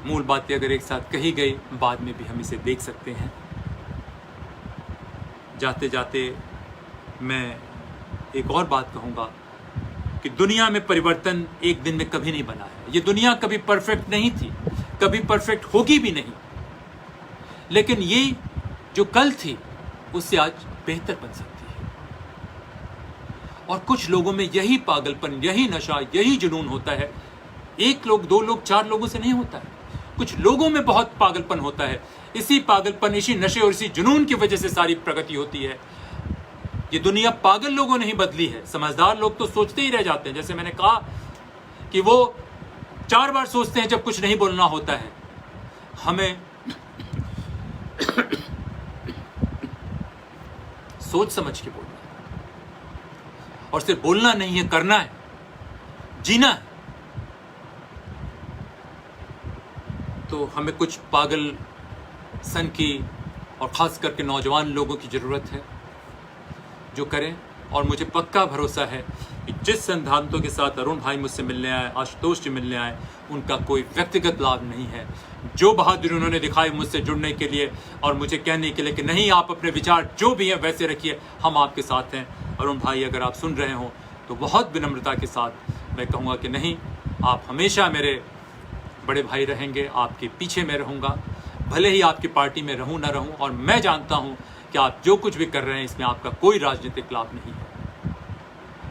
मूल बातें अगर एक साथ कही गई, बाद में भी हम इसे देख सकते हैं। जाते जाते मैं एक और बात कहूँगा कि दुनिया में परिवर्तन एक दिन में कभी नहीं बना है। ये दुनिया कभी परफेक्ट नहीं थी, कभी परफेक्ट होगी भी नहीं, लेकिन ये जो कल थी उससे आज बेहतर बन सकती है। और कुछ लोगों में यही पागलपन, यही नशा, यही जुनून होता है। 1 लोग, 2 लोग, 4 लोगों से नहीं होता है। कुछ लोगों में बहुत पागलपन होता है। इसी पागलपन, इसी नशे और इसी जुनून की वजह से सारी प्रगति होती है। ये दुनिया पागल लोगों ने ही बदली है। समझदार लोग तो सोचते ही रह जाते हैं। जैसे मैंने कहा कि वो 4 बार सोचते हैं जब कुछ नहीं बोलना होता है। हमें सोच समझ के बोलना है, और सिर्फ बोलना नहीं है, करना है, जीना है। तो हमें कुछ पागल सन की और ख़ास करके नौजवान लोगों की ज़रूरत है जो करें। और मुझे पक्का भरोसा है कि जिस सिद्धांतों के साथ अरुण भाई मुझसे मिलने आए, आशुतोष जी मिलने आए, उनका कोई व्यक्तिगत लाभ नहीं है। जो बहादुरी उन्होंने दिखाई मुझसे जुड़ने के लिए और मुझे कहने के लिए कि नहीं, आप अपने विचार जो भी हैं वैसे रखिए, हम आपके साथ हैं। अरुण भाई, अगर आप सुन रहे हो तो बहुत विनम्रता के साथ मैं कहूँगा कि नहीं, आप हमेशा मेरे बड़े भाई रहेंगे, आपके पीछे मैं रहूँगा, भले ही आपकी पार्टी में रहूँ ना रहूँ। और मैं जानता हूँ कि आप जो कुछ भी कर रहे हैं इसमें आपका कोई राजनीतिक लाभ नहीं है।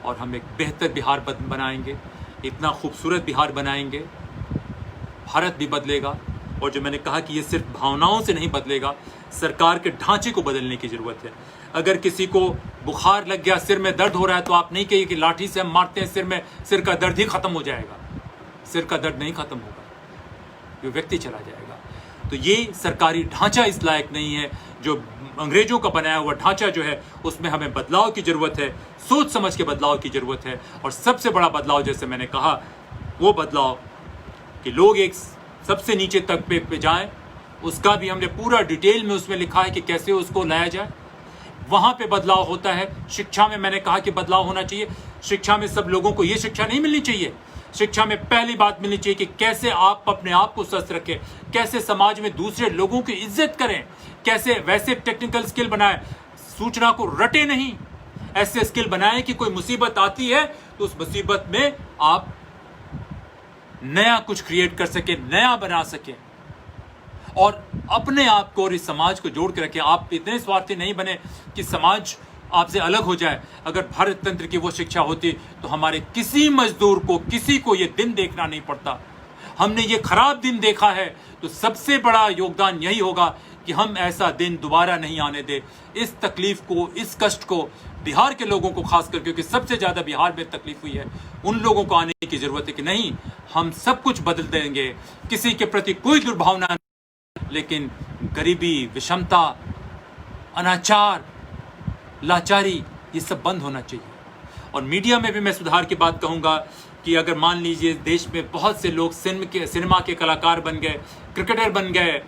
और हम एक बेहतर बिहार बनाएंगे, इतना खूबसूरत बिहार बनाएंगे, भारत भी बदलेगा। और जो मैंने कहा कि ये सिर्फ भावनाओं से नहीं बदलेगा, सरकार के ढांचे को बदलने की ज़रूरत है। अगर किसी को बुखार लग गया, सिर में दर्द हो रहा है, तो आप नहीं कहिए कि लाठी से हम मारते हैं सिर में, सिर का दर्द ही खत्म हो जाएगा। सिर का दर्द नहीं खत्म होगा, वो व्यक्ति चला जाएगा। तो ये सरकारी ढांचा इस लायक नहीं है। जो अंग्रेजों का बनाया हुआ ढांचा जो है, उसमें हमें बदलाव की ज़रूरत है, सोच समझ के बदलाव की ज़रूरत है। और सबसे बड़ा बदलाव, जैसे मैंने कहा, वो बदलाव कि लोग एक सबसे नीचे तक पे जाएं, उसका भी हमने पूरा डिटेल में उसमें लिखा है कि कैसे उसको लाया जाए। वहाँ पे बदलाव होता है। शिक्षा में मैंने कहा कि बदलाव होना चाहिए। शिक्षा में सब लोगों को ये शिक्षा नहीं मिलनी चाहिए। शिक्षा में पहली बात मिलनी चाहिए कि कैसे आप अपने आप को स्वस्थ रखें, कैसे समाज में दूसरे लोगों की इज्जत करें, कैसे वैसे टेक्निकल स्किल बनाएं, सूचना को रटे नहीं, ऐसे स्किल बनाएं कि कोई मुसीबत आती है तो उस मुसीबत में आप नया कुछ क्रिएट कर सके, नया बना सके, और अपने आप को और इस समाज को जोड़ के रखें। आप इतने स्वार्थी नहीं बने कि समाज आपसे अलग हो जाए। अगर भारत तंत्र की वो शिक्षा होती तो हमारे किसी मजदूर को, किसी को ये दिन देखना नहीं पड़ता। हमने ये खराब दिन देखा है, तो सबसे बड़ा योगदान यही होगा कि हम ऐसा दिन दोबारा नहीं आने दें। इस तकलीफ को, इस कष्ट को बिहार के लोगों को खास कर, क्योंकि सबसे ज़्यादा बिहार में तकलीफ हुई है, उन लोगों को आने की ज़रूरत है कि नहीं, हम सब कुछ बदल देंगे। किसी के प्रति कोई दुर्भावना नहीं, लेकिन गरीबी, विषमता, अनाचार, लाचारी, ये सब बंद होना चाहिए। और मीडिया में भी मैं सुधार की बात कहूँगा कि अगर मान लीजिए देश में बहुत से लोग सिनेमा के कलाकार बन गए, क्रिकेटर बन गए,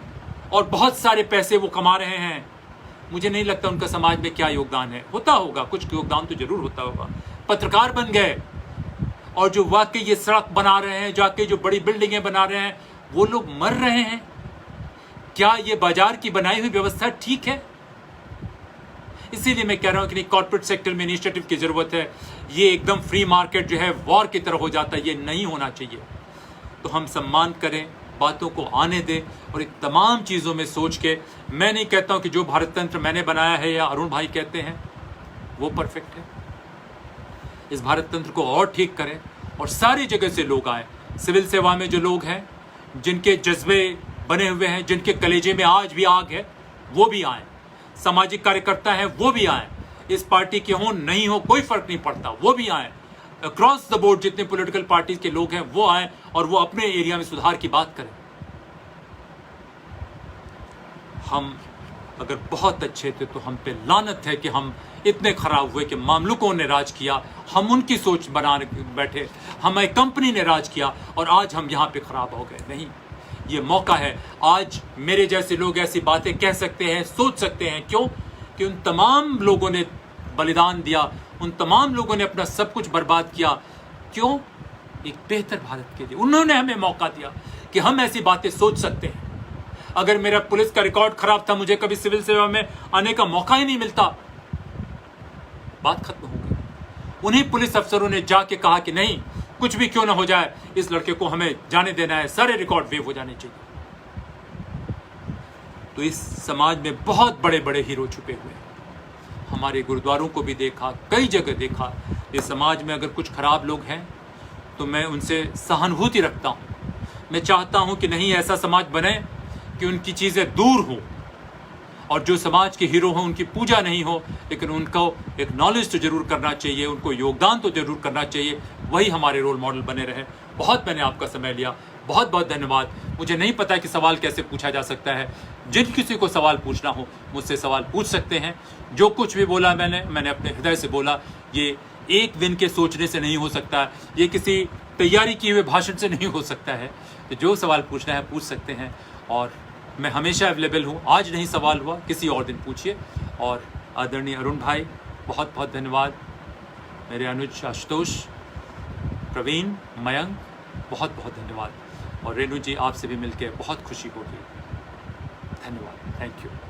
और बहुत सारे पैसे वो कमा रहे हैं, मुझे नहीं लगता उनका समाज में क्या योगदान है। होता होगा, कुछ योगदान तो जरूर होता होगा। पत्रकार बन गए और जो वाकई ये सड़क बना रहे हैं, जाके जो बड़ी बिल्डिंगें बना रहे हैं, वो लोग मर रहे हैं। क्या ये बाजार की बनाई हुई व्यवस्था ठीक है? इसीलिए मैं कह रहा हूं कि नहीं, कॉर्पोरेट सेक्टर में इनिशिएटिव की जरूरत है। ये एकदम फ्री मार्केट जो है वॉर की तरह हो जाता है, ये नहीं होना चाहिए। तो हम सम्मान करें, बातों को आने दें और एक तमाम चीज़ों में सोच के, मैं नहीं कहता हूं कि जो भारत तंत्र मैंने बनाया है या अरुण भाई कहते हैं वो परफेक्ट है। इस भारत तंत्र को और ठीक करें और सारी जगह से लोग आए। सिविल सेवा में जो लोग हैं, जिनके जज्बे बने हुए हैं, जिनके कलेजे में आज भी आग है, वो भी आए। सामाजिक कार्यकर्ता हैं, वो भी आए। इस पार्टी के हों नहीं हो कोई फर्क नहीं पड़ता, वो भी आए। अक्रॉस द बोर्ड जितने पॉलिटिकल पार्टीज के लोग हैं वो आए और वो अपने एरिया में सुधार की बात करें। हम अगर बहुत अच्छे थे तो हम पे लानत है कि हम इतने खराब हुए कि मामलुकों ने राज किया, हम उनकी सोच बना बैठे, हमारी कंपनी ने राज किया और आज हम यहाँ पे खराब हो गए। नहीं, ये मौका है। आज मेरे जैसे लोग ऐसी बातें कह सकते हैं, सोच सकते हैं। क्यों? कि उन तमाम लोगों ने बलिदान दिया, उन तमाम लोगों ने अपना सब कुछ बर्बाद किया। क्यों? एक बेहतर भारत के लिए उन्होंने हमें मौका दिया कि हम ऐसी बातें सोच सकते हैं। अगर मेरा पुलिस का रिकॉर्ड खराब था, मुझे कभी सिविल सेवा में आने का मौका ही नहीं मिलता, बात खत्म हो गई। उन्हीं पुलिस अफसरों ने जाके कहा कि नहीं, कुछ भी क्यों ना हो जाए, इस लड़के को हमें जाने देना है, सारे रिकॉर्ड वेव हो जाने चाहिए। तो इस समाज में बहुत बड़े बड़े हीरो छुपे हुए हैं। हमारे गुरुद्वारों को भी देखा, कई जगह देखा। इस समाज में अगर कुछ खराब लोग हैं तो मैं उनसे सहानुभूति रखता हूँ। मैं चाहता हूँ कि नहीं, ऐसा समाज बने कि उनकी चीज़ें दूर हों और जो समाज के हीरो हों उनकी पूजा नहीं हो, लेकिन उनको एक नॉलेज तो जरूर करना चाहिए, उनको योगदान तो जरूर करना चाहिए। वही हमारे रोल मॉडल बने रहे। बहुत मैंने आपका समय लिया, बहुत बहुत धन्यवाद। मुझे नहीं पता कि सवाल कैसे पूछा जा सकता है। जिन किसी को सवाल पूछना हो मुझसे सवाल पूछ सकते हैं। जो कुछ भी बोला मैंने अपने हृदय से बोला। ये एक दिन के सोचने से नहीं हो सकता, ये किसी तैयारी किए हुए भाषण से नहीं हो सकता है। तो जो सवाल पूछना है पूछ सकते हैं और मैं हमेशा अवेलेबल हूँ। आज नहीं सवाल हुआ, किसी और दिन पूछिए। और आदरणीय अरुण भाई, बहुत बहुत धन्यवाद। मेरे अनुज, आशुतोष, प्रवीण, मयंक, बहुत बहुत धन्यवाद। और रेणु जी, आपसे भी मिलकर बहुत खुशी होगी। धन्यवाद, थैंक यू।